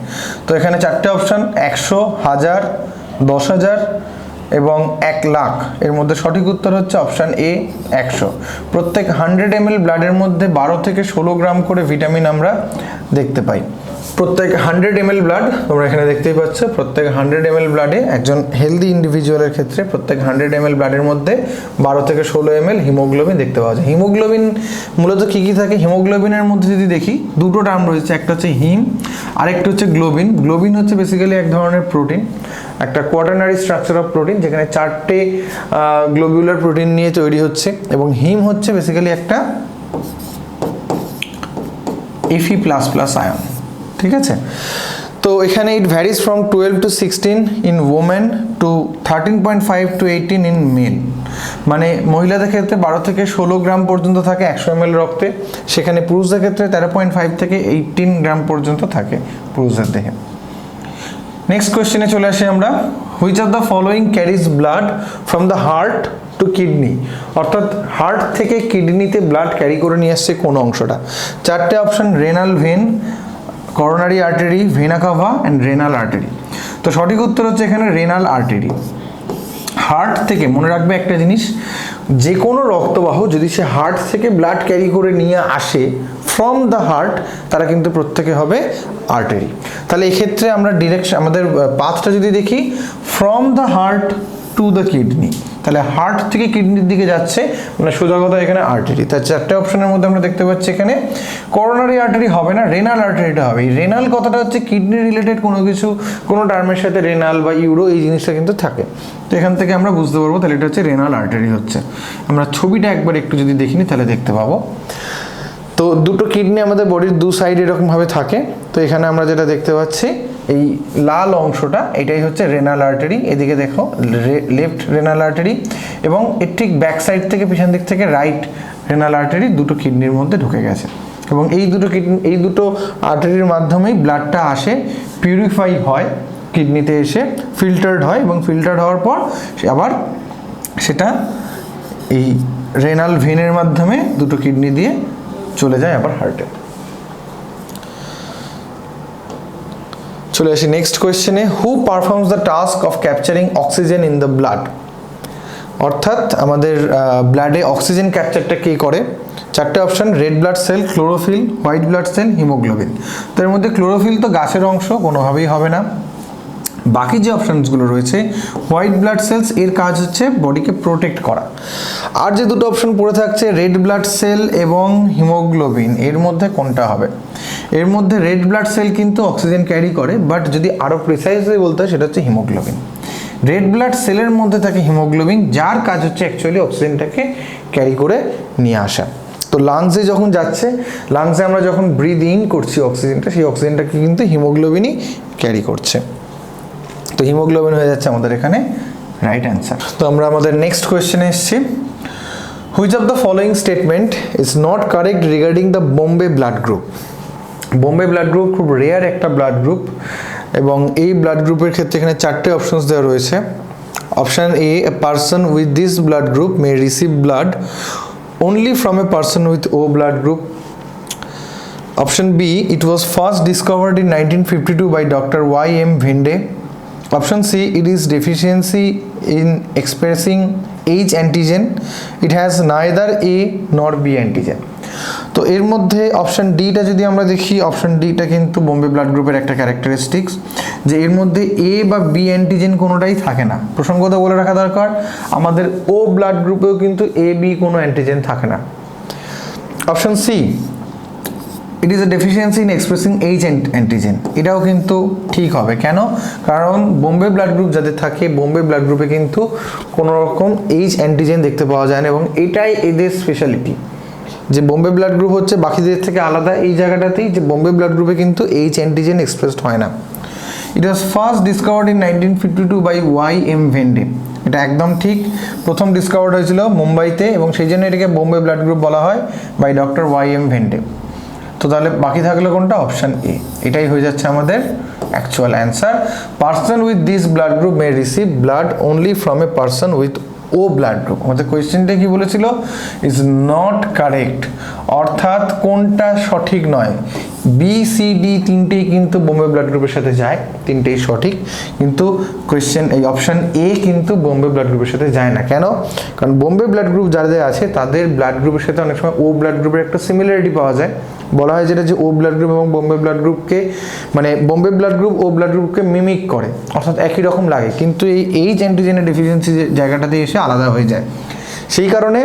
তো এখানে চারটে অপশন, 100, 1000, 10,000 এবং 1 লাখ। এর মধ্যে সঠিক উত্তর হচ্ছে অপশান এ, 100। প্রত্যেক 100 ml ব্লাডের মধ্যে 12 থেকে 16 গ্রাম করে ভিটামিন আমরা দেখতে পাই। প্রত্যেক 100 ml ব্লাড, তোমরা এখানে দেখতেই পাচ্ছ, প্রত্যেক 100 ml ব্লাডে একজন হেলদি ইন্ডিভিজুয়ালের ক্ষেত্রে প্রত্যেক 100 ml ব্লাডের মধ্যে 12 থেকে 16 ml হিমোগ্লোবিন দেখতে পাওয়া যায়। হিমোগ্লোবিন মূলত কী কী থাকে? হিমোগ্লোবিনের মধ্যে যদি দেখি দুটো টার্ম রয়েছে, একটা হচ্ছে হিম, আরেকটা হচ্ছে গ্লোবিন। গ্লোবিন হচ্ছে বেসিক্যালি এক ধরনের প্রোটিন, একটা কোয়াটারনারি স্ট্রাকচার অফ প্রোটিন, যেখানে 4টে গ্লোবিউলার প্রোটিন নিয়ে তৈরি হচ্ছে। এবং হিম হচ্ছে বেসিক্যালি একটা Fe++ আয়ন, ঠিক আছে? তো এখানে it varies from 12 to 16 in women to 13.5 to 18 in male. মানে মহিলাদের ক্ষেত্রে 12 থেকে 16 গ্রাম পর্যন্ত থাকে 100 ml রক্তে, সেখানে পুরুষদের ক্ষেত্রে 13.5 থেকে 18 গ্রাম পর্যন্ত থাকে পুরুষদের দেহে। নেক্সট কোয়েশ্চেনে চলে আসি আমরা, which of the following carries blood from the heart to kidney? অর্থাৎ হার্ট থেকে কিডনিতে ব্লাড ক্যারি করে নিয়ে আসছে কোন অংশটা? চারটে option, renal vein, coronary artery, vena cava and renal artery. তো সঠিক উত্তর হচ্ছে এখানে রেনাল আর্টারি। হার্ট থেকে, মনে রাখবে একটা জিনিস, যে কোনো রক্তবাহ যদি সে হার্ট থেকে ব্লাড ক্যারি করে নিয়ে আসে ফ্রম দ্য হার্ট, তারা কিন্তু প্রত্যেকে হবে আর্টারি। তাহলে এক্ষেত্রে আমরা ডিরেকশন, আমাদের পাথটা যদি দেখি, from the heart to the kidney, তাহলে হার্ট থেকে কিডনির দিকে যাচ্ছে, মানে সোজা কথা এখানে আর্টারি। তার চারটে অপশনের মধ্যে আমরা দেখতে পাচ্ছি এখানে করোনারি আর্টারি হবে না, রেনাল আর্টারিটা হবে। এই রেনাল কথাটা হচ্ছে কিডনি রিলেটেড কোনো কিছু, কোনো টার্মের সাথে রেনাল বা ইউরো এই জিনিসটা কিন্তু থাকে। তো এখান থেকে আমরা বুঝতে পারবো তাহলে এটা হচ্ছে রেনাল আর্টারি হচ্ছে। আমরা ছবিটা একবার একটু যদি দেখিনি তাহলে দেখতে পাবো। তো দুটো কিডনি আমাদের বডির দু সাইড এরকমভাবে থাকে। তো এখানে আমরা যেটা দেখতে পাচ্ছি, এই লাল অংশটা এটাই হচ্ছে রেনাল আর্টারি। এদিকে দেখো লেফট রেনাল আর্টারি, এবং এর ঠিক ব্যাক সাইড থেকে, পিছন দিক থেকে রাইট রেনাল আর্টারি দুটো কিডনির মধ্যে ঢুকে গেছে। এবং এই দুটো আর্টারির মাধ্যমেই ব্লাডটা আসে, পিউরিফাই হয়, কিডনিতে এসে ফিল্টার্ড হয়, এবং ফিল্টার্ড হওয়ার পর আবার সেটা এই রেনাল ভেনের মাধ্যমে দুটো কিডনি দিয়ে চলে যায় আবার হার্টে। চলে আসি নেক্সট কোয়েশ্চেনে, who performs the task of capturing oxygen in the blood? অর্থাৎ আমাদের ব্লাডে অক্সিজেন ক্যাপচারটা কে করে? চারটে option, red blood cell, chlorophyll, white blood cell, haemoglobin. তো এর মধ্যে ক্লোরোফিল তো গাছের অংশ, কোনোভাবেই হবে না। বাকি যে অপশানসগুলো রয়েছে, হোয়াইট ব্লাড সেলস, এর কাজ হচ্ছে বডিকে প্রোটেক্ট করা। আর যে দুটো অপশন পড়ে থাকছে, রেড ব্লাড সেল এবং হিমোগ্লোবিন, এর মধ্যে কোনটা হবে? এর মধ্যে রেড ব্লাড সেল কিন্তু অক্সিজেন ক্যারি করে, বাট যদি আরও প্রিসাইজলি বলতে হয় সেটা হচ্ছে হিমোগ্লোবিন। রেড ব্লাড সেলের মধ্যে থাকে হিমোগ্লোবিন, যার কাজ হচ্ছে অ্যাকচুয়ালি অক্সিজেনটাকে ক্যারি করে নিয়ে আসা। তো লাংসে যখন যাচ্ছে, লাংসে আমরা যখন ব্রিদ ইন করছি অক্সিজেনটা, সেই অক্সিজেনটাকে কিন্তু হিমোগ্লোবিনই ক্যারি করছে। তো হিমোগ্লোবিন হয়ে যাচ্ছে আমাদের এখানে রাইট অ্যান্সার। তো আমরা আমাদের নেক্সট কোয়েশ্চেনে এসেছি, which of the following statement is not correct regarding the Bombay blood group? Bombay blood group খুব রেয়ার একটা ব্লাড গ্রুপ, এবং এই ব্লাড গ্রুপের ক্ষেত্রে এখানে চারটে অপশনস দেওয়া রয়েছে। Option A, a person with this blood group may receive blood only from a person with O blood group. Option B, it was first discovered in 1952 by Dr. Y.M. Vende. Option C, it is deficiency in expressing H antigen. It has neither A nor B antigen. তো এর মধ্যে option ডিটা যদি আমরা দেখি, option ডিটা কিন্তু Bombay blood গ্রুপের একটা characteristics, যে এর মধ্যে এ বা বি অ্যান্টিজেন কোনোটাই থাকে না। প্রসঙ্গত বলে রাখা দরকার, আমাদের ও ব্লাড গ্রুপেও কিন্তু এ বি কোনো অ্যান্টিজেন থাকে না। Option C, it is a deficiency in expressing H antigen, এটাও কিন্তু ঠিক হবে। কেন? কারণ বোম্বে ব্লাড গ্রুপ যাদের থাকে, বোম্বে ব্লাড গ্রুপে কিন্তু কোনো রকম এইচ অ্যান্টিজেন দেখতে পাওয়া যায় না, এবং এটাই এদের স্পেশালিটি, যে বোম্বে ব্লাড গ্রুপ হচ্ছে বাকিদের থেকে আলাদা এই জায়গাটাতেই, যে বোম্বে ব্লাড গ্রুপে কিন্তু এইচ অ্যান্টিজেন এক্সপ্রেসড হয় না। It was first discovered in 1952 by Y M. Bhende. এটা একদম ঠিক, প্রথম ডিসকভার্ড হয়েছিল মুম্বাইতে, এবং সেই জন্য এটাকে বোম্বে ব্লাড গ্রুপ বলা হয় বাই ডক্টর ওয়াই.এম. ভেন্ডে। তো তাহলে বাকি থাকলো কোনটা? অপশান এ, এটাই হয়ে যাচ্ছে আমাদের actual answer. Person with this blood group may receive blood only from a person with O blood group. আমাদের কোয়েশ্চেনটা কি বলেছিল? ইজ নট কারেক্ট, অর্থাৎ কোনটা সঠিক নয়। বি, সি, ডি তিনটেই কিন্তু বোম্বে ব্লাড গ্রুপের সাথে যায়, তিনটেই সঠিক, কিন্তু কোয়েশ্চেন এই অপশান এ কিন্তু বোম্বে ব্লাড গ্রুপের সাথে যায় না। কেন? কারণ বোম্বে ব্লাড গ্রুপ যাদের আছে তাদের ব্লাড গ্রুপের সাথে অনেক সময় ও ব্লাড গ্রুপের একটা সিমিলারিটি পাওয়া যায়। বলা হয় যেটা যে ও ব্লাড গ্রুপ এবং বোম্বে ব্লাড গ্রুপকে, মানে বোম্বে ব্লাড গ্রুপ ও ব্লাড গ্রুপকে মিমিক করে, অর্থাৎ একই রকম লাগে, কিন্তু এই এইচ অ্যান্টিজেনের ডেফিসিয়েন্সি জায়গাটাতে এসে আলাদা হয়ে যায়। সেই কারণে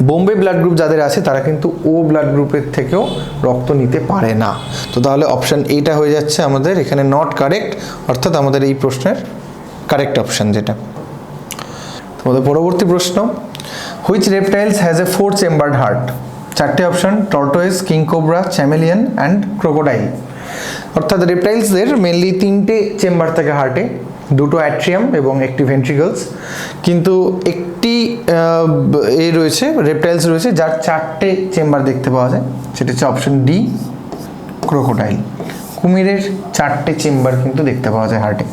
বোম্বে ব্লাড গ্রুপ যাদের আছে তারা কিন্তু ও ব্লাড গ্রুপের থেকেও রক্ত নিতে পারে না। তো তাহলে অপশান এইটা হয়ে যাচ্ছে আমাদের এখানে নট কারেক্ট, অর্থাৎ আমাদের এই প্রশ্নের কারেক্ট অপশান যেটা। তোমাদের পরবর্তী প্রশ্ন, which reptiles has a 4 chambered heart? চারটে option, tortoise, king cobra, chameleon and crocodile. অর্থাৎ রেপটাইলসদের মেনলি তিনটে চেম্বার থাকে হার্টে, দুটো অ্যাট্রিয়াম এবং একটি ভেন্ট্রিকলস, কিন্তু একটি রয়েছে, রেপটাইলস রয়েছে যার চারটে চেম্বার দেখতে পাওয়া যায়, সেটা হচ্ছে অপশন ডি, ক্রোকোডাইল। কুমিরের চারটে চেম্বার কিন্তু দেখতে পাওয়া যায় হার্টে।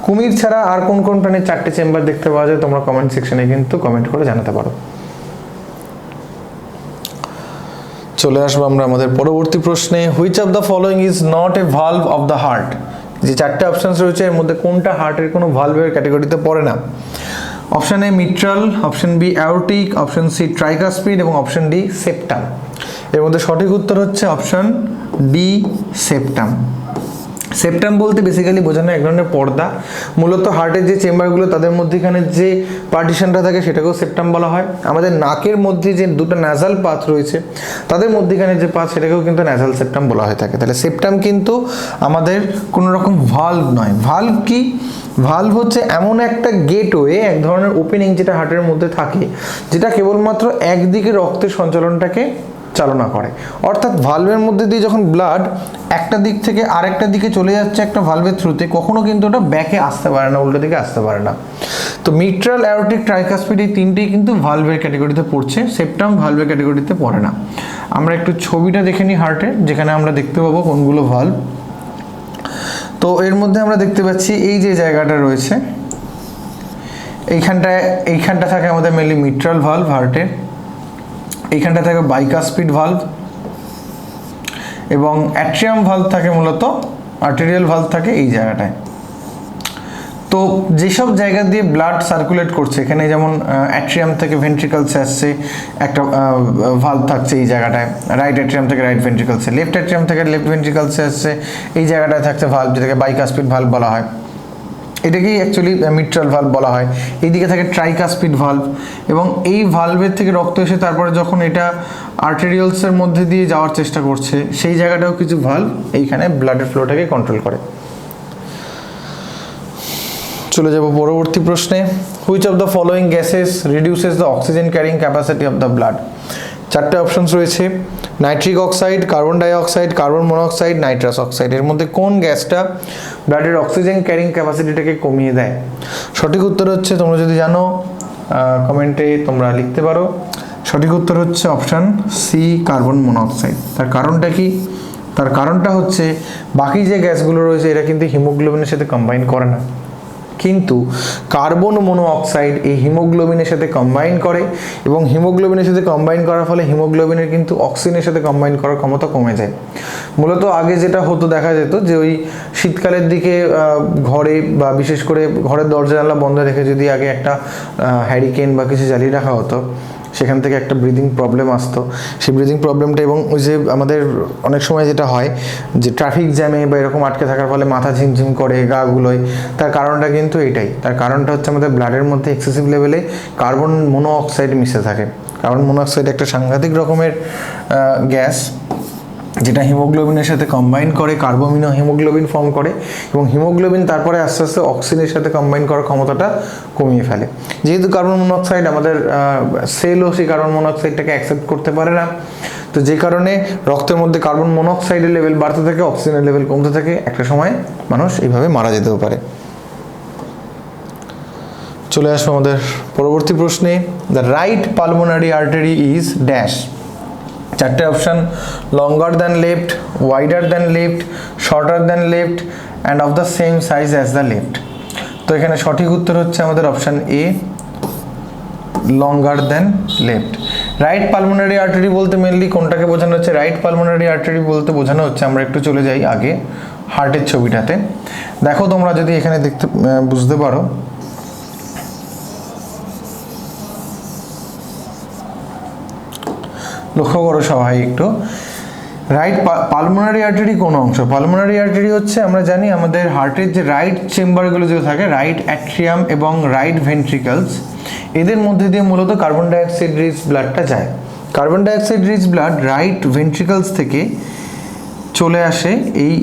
কুমির ছাড়া আর কোন কোন প্রাণীর চারটে চেম্বার দেখতে পাওয়া যায় তোমরা কমেন্ট সেকশনে কিন্তু কমেন্ট করে জানাতে পারো। চলে আসবো আমরা আমাদের পরবর্তী প্রশ্নে, which of the following is not a valve of the heart? যে চারটে অপশানস রয়েছে এর মধ্যে কোনটা হার্টের কোনো ভালভের ক্যাটাগরিতে পড়ে না? Option A mitral, option B aortic, option C tricuspid এবং অপশান ডি সেপ্টাম। এর মধ্যে সঠিক উত্তর হচ্ছে অপশান ডি, সেপ্টাম। সেপ্টাম বলতে বেসিক্যালি বোঝানো এক ধরনের পর্দা, মূলত হার্টের যে চেম্বারগুলো তাদের মধ্যেখানে যে পার্টিশনটা থাকে সেটাকেও সেপ্টাম বলা হয়। আমাদের নাকের মধ্যে যে দুটো ন্যাজাল পাথ রয়েছে তাদের মধ্যখানে যে পাথ সেটাকেও কিন্তু ন্যাজাল সেপ্টাম বলা হয়ে থাকে। তাহলে সেপ্টাম কিন্তু আমাদের কোনো রকম ভালভ নয়। ভালভ কি? ভালভ হচ্ছে এমন একটা গেটওয়ে, এক ধরনের ওপেনিং যেটা হার্টের মধ্যে থাকে, যেটা কেবলমাত্র একদিকে রক্তের সঞ্চালনটাকে চালনা করে। অর্থাৎ ভালভের মধ্যে দিয়ে যখন ব্লাড একটা দিক থেকে আরেকটা দিকে চলে যাচ্ছে একটা ভালভের থ্রুতে, কখনো কিন্তু ওটা ব্যাকে আসতে পারে না, উল্টো দিকে আসতে পারে না। তো মিট্রাল, অ্যাওরটিক, ট্রাইকাসপিড এই তিনটেই কিন্তু ভালভের ক্যাটাগরিতে পড়ছে, সেপ্টাম ভালভের ক্যাটাগরিতে পড়ে না। আমরা একটু ছবিটা দেখে নিই হার্টের, যেখানে আমরা দেখতে পাবো কোনগুলো ভালভ। তো এর মধ্যে আমরা দেখতে পাচ্ছি এই যে জায়গাটা রয়েছে, এইখানটা থাকে আমাদের মেনলি মিট্রাল ভালভ হার্টের, এইখানটা থাকে বাইকাসপিড ভালভ, এবং অ্যাট্রিয়াম ভালভ থাকে, মূলত আর্টেরিয়াল ভালভ থাকে এই জায়গাটায়। তো যেসব জায়গা দিয়ে ব্লাড সার্কুলেট করছে, এখানে যেমন অ্যাট্রিয়াম থেকে ভেন্ট্রিকলসে আসছে একটা ভালভ থাকছে এই জায়গাটায়, রাইট অ্যাট্রিয়াম থেকে রাইট ভেন্ট্রিকলসে, লেফট অ্যাট্রিয়াম থেকে লেফট ভেন্ট্রিকলসে আসছে এই জায়গাটায় থাকছে ভালভ, যেটাকে বাইকাসপিড ভালভ বলা হয়। এটাকেই অ্যাকচুয়ালি মিট্রাল ভালভ বলা হয়। এইদিকে থাকে ট্রাইকাসপিড ভালভ, এবং এই ভালভের থেকে রক্ত এসে তারপরে যখন এটা আর্টেরিয়ালসের মধ্যে দিয়ে যাওয়ার চেষ্টা করছে, সেই জায়গাটাও কিছু ভালভ এইখানে ব্লাডের ফ্লোটাকে কন্ট্রোল করে। চলে যাব পরবর্তী প্রশ্নে, which of the following gases reduces the oxygen carrying capacity of the blood? চারটে অপশনস রয়েছে, nitric oxide, carbon dioxide, carbon monoxide, nitrous oxide. এর মধ্যে কোন গ্যাসটা ব্লাডের অক্সিজেন ক্যারিং ক্যাপাসিটিটাকে কমিয়ে দেয়? সঠিক উত্তর হচ্ছে, তোমরা যদি জানো কমেন্টে তোমরা লিখতে পারো, সঠিক উত্তর হচ্ছে অপশান সি, কার্বন মনোক্সাইড। তার কারণটা কি? তার কারণটা হচ্ছে বাকি যে গ্যাসগুলো রয়েছে এরা কিন্তু হিমোগ্লোবিনের সাথে কম্বাইন করে না, কিন্তু কার্বন মনোঅক্সাইড এই হিমোগ্লোবিনের সাথে কম্বাইন করে, এবং হিমোগ্লোবিনের সাথে কম্বাইন করার ফলে হিমোগ্লোবিনের কিন্তু অক্সিজেনের সাথে কম্বাইন করার ক্ষমতা কমে যায়। মূলত আগে যেটা হতো দেখা যেত যে ওই শীতকালের দিকে ঘরে বা বিশেষ করে ঘরের দরজা জানলা বন্ধ রেখে যদি আগে একটা হ্যারিকেন বা কিছু জ্বালিয়ে রাখা হতো, সেখান থেকে একটা ব্রিদিং প্রবলেম আসতো। সেই ব্রিদিং প্রবলেমটা, এবং ওই যে আমাদের অনেক সময় যেটা হয় যে ট্রাফিক জ্যামে বা এরকম আটকে থাকার ফলে মাথা ঝিমঝিম করে, গাগুলোয়, তার কারণটা কিন্তু এটাই। তার কারণটা হচ্ছে আমাদের ব্লাডের মধ্যে এক্সেসিভ লেভেলে কার্বন মনোঅক্সাইড মিশে থাকে। কার্বন মনোঅক্সাইড একটা সাংঘাতিক রকমের গ্যাস, যেটা হিমোগ্লোবিনের সাথে কম্বাইন করে কার্বোমিনো হিমোগ্লোবিন ফর্ম করে, এবং হিমোগ্লোবিন তারপরে আস্তে আস্তে অক্সিজেনের সাথে কম্বাইন করার ক্ষমতাটা কমিয়ে ফেলে। যেহেতু কার্বন মনোক্সাইড আমাদের সেলও সেই কার্বন মনোক্সাইডটাকে অ্যাকসেপ্ট করতে পারে না, তো যে কারণে রক্তের মধ্যে কার্বন মনোক্সাইডের লেভেল বাড়তে থাকে, অক্সিজেনের লেভেল কমতে থাকে, একটা সময় মানুষ এইভাবে মারা যেতেও পারে। চলে আসবো আমাদের পরবর্তী প্রশ্নে। The right pulmonary artery is dash. চারটে option: longer than left, wider than left, shorter than left and of the same size as the left. তো এখানে সঠিক উত্তর হচ্ছে আমাদের option A, longer than left. Right pulmonary artery বলতে mainly কোনটাকে বোঝানো হচ্ছে? রাইট পালমোনারি আর্টারি বলতে বোঝানো হচ্ছে, আমরা একটু চলে যাই আগে হার্টের ছবিটাতে। দেখো তোমরা যদি এখানে দেখতে বুঝতে পারো, লক্ষ্য করো সবাই একটু, রাইট পালমোনারি আর্টারি কোন অংশ? পালমোনারি আর্টারি হচ্ছে, আমরা জানি আমাদের হার্টের যে রাইট চেম্বারগুলো যে থাকে, রাইট অ্যাট্রিয়াম এবং রাইট ভেন্ট্রিকলস, এদের মধ্যে দিয়ে মূলত কার্বন ডাইঅক্সাইড রিচ ব্লাডটা যায়। Carbon dioxide rich blood right ventricles থেকে চলে আসে এই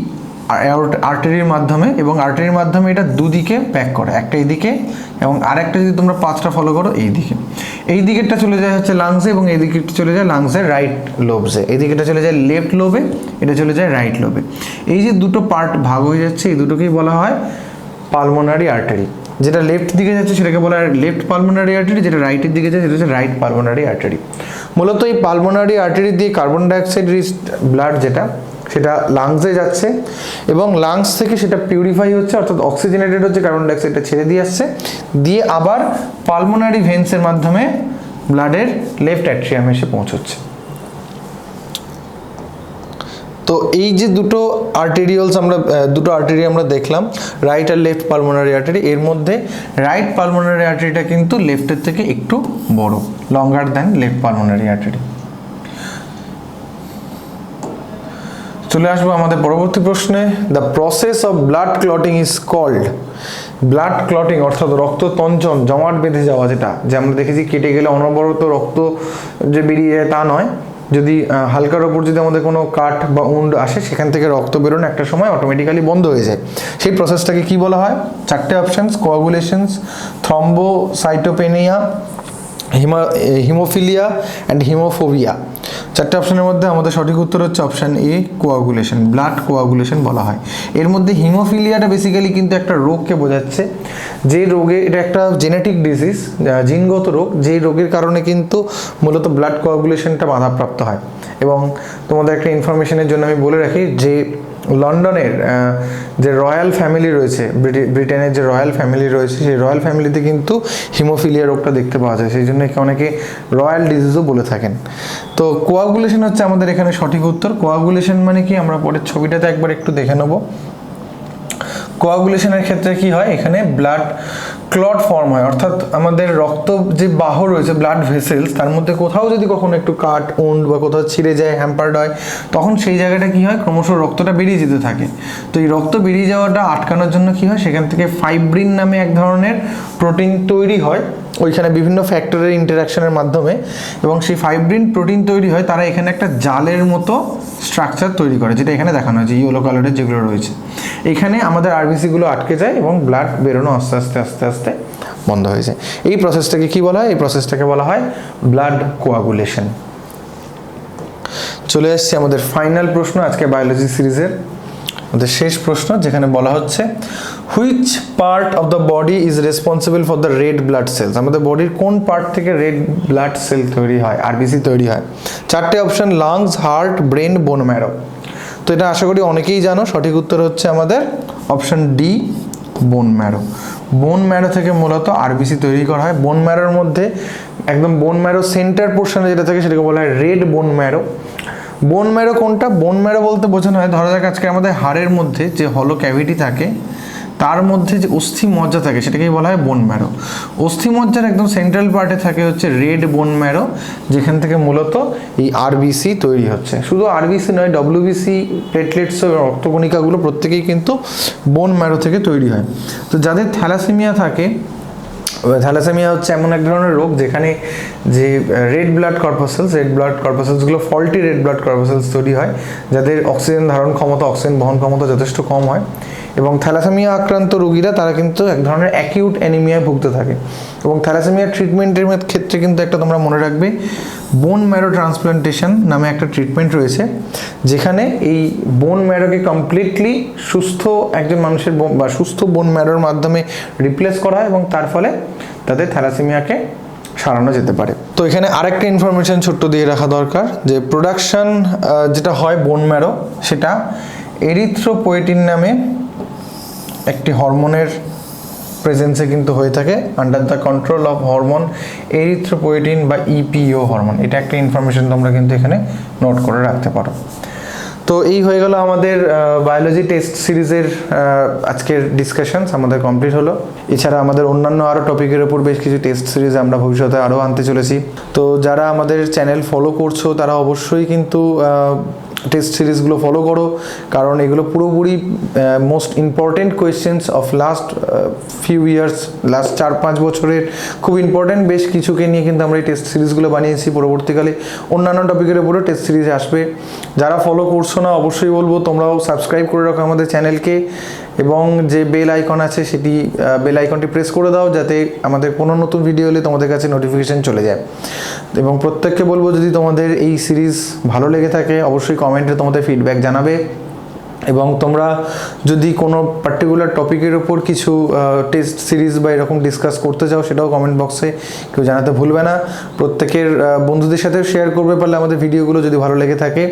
আর্টারির মাধ্যমে, এবং আর্টারির মাধ্যমে এটা দুদিকে ব্যাক করে, একটা এইদিকে এবং আরেকটা যদি তোমরা পাঁচটা ফলো করো এই দিকে। এই দিকেরটা চলে যায় হচ্ছে লাংসে, এবং এই দিকেরটা চলে যায় লাংসের রাইট লোবসে। এই দিকেটা চলে যায় লেফট লোবে, এটা চলে যায় রাইট লোবে। এই যে দুটো পার্ট ভাগ হয়ে যাচ্ছে, এই দুটোকেই বলা হয় পালমোনারি আর্টারি। যেটা লেফট দিকে যাচ্ছে সেটাকে বলা হয় লেফট পালমোনারি আর্টারি, যেটা রাইটের দিকে যায় সেটা হচ্ছে রাইট পালমোনারি আর্টারি। মূলত এই পালমোনারি আর্টারি দিয়ে কার্বন ডাইঅক্সাইড রিচ ব্লাড যেটা, সেটা লাংসে যাচ্ছে, এবং লাংস থেকে সেটা পিউরিফাই হচ্ছে, অর্থাৎ অক্সিজেনেটেড হচ্ছে, কার্বন ডাইঅক্সাইডটা ছেড়ে দিয়ে আসছে, দিয়ে আবার পালমোনারি ভেন্সের মাধ্যমে ব্লাডের লেফট অ্যাট্রিয়ামে এসে পৌঁছচ্ছে। তো এই যে দুটো আর্টারি আমরা দেখলাম, রাইট আর লেফট পালমোনারি আর্টারি, এর মধ্যে রাইট পালমোনারি আর্টারিটা কিন্তু লেফটের থেকে একটু বড়, longer than left pulmonary artery. চলে আসবো আমাদের পরবর্তী প্রশ্নে। The process of blood clotting is called. Blood clotting অর্থাৎ রক্ততঞ্চন, জমাট বেঁধে যাওয়া, যেটা যে আমরা দেখেছি কেটে গেলে অনবরত রক্ত যে বেরিয়ে যায় তা নয়, যদি হালকার ওপর যদি আমাদের কোনো কাট বা উন্ড আসে, সেখান থেকে রক্ত বেরোনো একটা সময় অটোমেটিক্যালি বন্ধ হয়ে যায়। সেই প্রসেসটাকে কি বলা হয়? চারটে অপশানস: কোয়াগুলেশনস, থ্রম্বোসাইটোপেনিয়া, হিমোফিলিয়া অ্যান্ড হিমোফোবিয়া। চারটে অপশানের মধ্যে আমাদের সঠিক উত্তর হচ্ছে option A, coagulation. Blood coagulation বলা হয়। এর মধ্যে হিমোফিলিয়াটা বেসিক্যালি কিন্তু একটা রোগকে বোঝাচ্ছে, যে রোগে, এটা একটা জেনেটিক ডিজিজ, জিনগত রোগ, যেই রোগের কারণে কিন্তু মূলত ব্লাড কোয়াগুলেশনটা বাধাপ্রাপ্ত হয়। এবং তোমাদের একটা ইনফরমেশনের জন্য আমি বলে রাখি যে লন্ডনের যে রয়্যাল ফ্যামিলি রয়েছে, ব্রিটেনের যে রয়্যাল ফ্যামিলি রয়েছে, সেই রয়্যাল ফ্যামিলিতে কিন্তু হিমোফিলিয়া রোগটা দেখতে পাওয়া যায়, সেই জন্য একে অনেকে রয়্যাল ডিজিজও বলে থাকেন। তো কোয়াগুলেশন হচ্ছে আমাদের এখানে সঠিক উত্তর। কোয়াগুলেশন মানে কি, আমরা পরের ছবিটাতে একবার একটু দেখে নেব। কোয়াগুলেশনের ক্ষেত্রে কি হয়, এখানে ব্লাড ক্লট ফর্ম হয়, অর্থাৎ আমাদের রক্ত যে বাহ রয়েছে, ব্লাড ভেসেলস, তার মধ্যে কোথাও যদি কখনো একটু কাট, উন্ড বা কোথাও ছিঁড়ে যায়, হ্যাম্পার্ড হয়, তখন সেই জায়গাটা কি হয়, ক্রমশ রক্তটা বেরিয়ে যেতে থাকে। তো এই রক্ত বেরিয়ে যাওয়াটা আটকানোর জন্য কি হয়, সেখান থেকে ফাইব্রিন নামে এক ধরনের প্রোটিন তৈরি হয় ওইখানে বিভিন্ন ফ্যাক্টরের ইন্টারাকশনের মাধ্যমে, এবং সেই ফাইব্রিন প্রোটিন তৈরি হয়, তারা এখানে একটা জালের মতো স্ট্রাকচার তৈরি করে, যেটা এখানে দেখানো হয়েছে ইয়েলো কালারের যেগুলো রয়েছে। এখানে আমাদের আরবিসিগুলো আটকে যায় এবং ব্লাড বেরোনো আস্তে আস্তে আস্তে আস্তে বন্ধ হয়ে যায়। এই প্রসেসটাকে কি বলা হয়? এই প্রসেসটাকে বলা হয় ব্লাড কোয়াগুলেশন। চলে আসছে আমাদের ফাইনাল প্রশ্ন আজকে বায়োলজি সিরিজের, আমাদের শেষ প্রশ্ন, যেখানে বলা হচ্ছে which part of the body is responsible for the red blood cells. আমাদের বডির কোন পার্ট থেকে রেড ব্লাড সেল তৈরি হয়, আরবিসি তৈরি হয়? চারটে option: lungs, heart, brain, bone marrow. তো এটা আশা করি অনেকেই জানো। সঠিক উত্তর হচ্ছে আমাদের option D, bone marrow. Bone marrow থেকে মূলত আরবিসি তৈরি করা হয়। বোন ম্যারোর মধ্যে একদম বোন ম্যারো সেন্টার পোর্শনে যেটা থাকে সেটাকে বলা হয় red bone marrow. Bone marrow কোনটা? বোন ম্যারো বলতে বোঝানো হয়, ধরা যাক আজকে আমাদের হাড়ের মধ্যে যে হলো ক্যাভিটি থাকে, তার মধ্যে যে অস্থি মজ্জা থাকে সেটাকেই বলা হয় বোন ম্যারো। অস্থি মজ্জার একদম সেন্ট্রাল পার্টে থাকে হচ্ছে রেড বোন ম্যারো, যেখান থেকে মূলত এই আরবিসি তৈরি হচ্ছে। শুধু আরবিসি নয়, ডব্লিউবিসি, প্লেটলেটস, রক্তকণিকাগুলো প্রত্যেকেই কিন্তু বোন ম্যারো থেকে তৈরি হয়। তো যাদের থ্যালাসেমিয়া থাকে থ্যালাসেমিয়া হচ্ছে এমন এক ধরনের রোগ যেখানে যে রেড ব্লাড কর্পাসেলসগুলো ফল্টি রেড ব্লাড কর্পাসেলস তৈরি হয়, যাদের অক্সিজেন ধারণ ক্ষমতা, অক্সিজেন বহন ক্ষমতা যথেষ্ট কম হয়। এবং থ্যালাসেমিয়া আক্রান্ত রোগীরা তারা কিন্তু এক ধরনের অ্যাকিউট অ্যানিমিয়ায় ভুগতে থাকে। এবং থ্যালাসেমিয়া ট্রিটমেন্টের ক্ষেত্রে কিন্তু একটা তোমরা মনে রাখবে, বোন ম্যারো ট্রান্সপ্লান্টেশন নামে একটা ট্রিটমেন্ট রয়েছে, যেখানে এই বোন ম্যারোকে কমপ্লিটলি সুস্থ একজন মানুষের বা সুস্থ বোন ম্যারোর মাধ্যমে রিপ্লেস করা হয় এবং তার ফলে তাদের থ্যালাসেমিয়াকে সারানো যেতে পারে। তো এখানে আরেকটা ইনফরমেশন ছোট্ট দিয়ে রাখা দরকার, যে প্রোডাকশন যেটা হয় বোন ম্যারো, সেটা এরিথ্রোপোয়েটিন নামে একটি হরমোনের প্রেজেন্সে কিন্তু হয়ে থাকে, under the control of hormone erythropoietin বা ইপিও হরমোন। এটা একটা ইনফরমেশন তোমরা কিন্তু এখানে নোট করে রাখতে পারো। তো এই হয়ে গেল আমাদের বায়োলজি টেস্ট সিরিজের আজকের ডিসকাশনস আমাদের কমপ্লিট হলো। এছাড়া আমাদের অন্যান্য আরও টপিকের উপর বেশ কিছু টেস্ট সিরিজ আমরা ভবিষ্যতে আরও আনতে চলেছি। তো যারা আমাদের চ্যানেল ফলো করছো তারা অবশ্যই কিন্তু টেস্ট সিরিজগুলো ফলো করো, কারণ এগুলো পুরোপুরি most important questions of last few years, last 4-5 বছরের খুব ইম্পর্টেন্ট বেশ কিছুকে নিয়ে কিন্তু আমরা এই টেস্ট সিরিজগুলো বানিয়েছি। পরবর্তীকালে অন্যান্য টপিকের উপরও টেস্ট সিরিজ আসবে। যারা ফলো করছো না অবশ্যই বলবো তোমরাও সাবস্ক্রাইব করে রাখো আমাদের চ্যানেলকে, এবং যে বেল আইকন আছে সেটি বেল আইকনটি প্রেস করে দাও, যাতে আমাদের কোনো নতুন ভিডিও হলে তোমাদের কাছে নোটিফিকেশান চলে যায়। এবং প্রত্যেককে বলবো, যদি তোমাদের এই সিরিজ ভালো লেগে থাকে অবশ্যই কমেন্টে তোমাদের ফিডব্যাক জানাবে। এবং তোমরা যদি কোনো পার্টিকুলার টপিকের ওপর কিছু টেস্ট সিরিজ বা এরকম ডিসকাস করতে চাও, সেটাও কমেন্ট বক্সে কেউ জানাতে ভুলবে না। প্রত্যেকের বন্ধুদের সাথেও শেয়ার করবে পারলে আমাদের ভিডিওগুলো, যদি ভালো লেগে থাকে।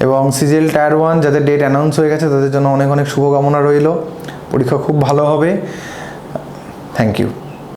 এবং সিজিএল টায়ার 1 যাদের ডেট অ্যানাউন্স হয়ে গেছে তাদের জন্য অনেক অনেক শুভকামনা রইল। পরীক্ষা খুব ভালো হবে। Thank you.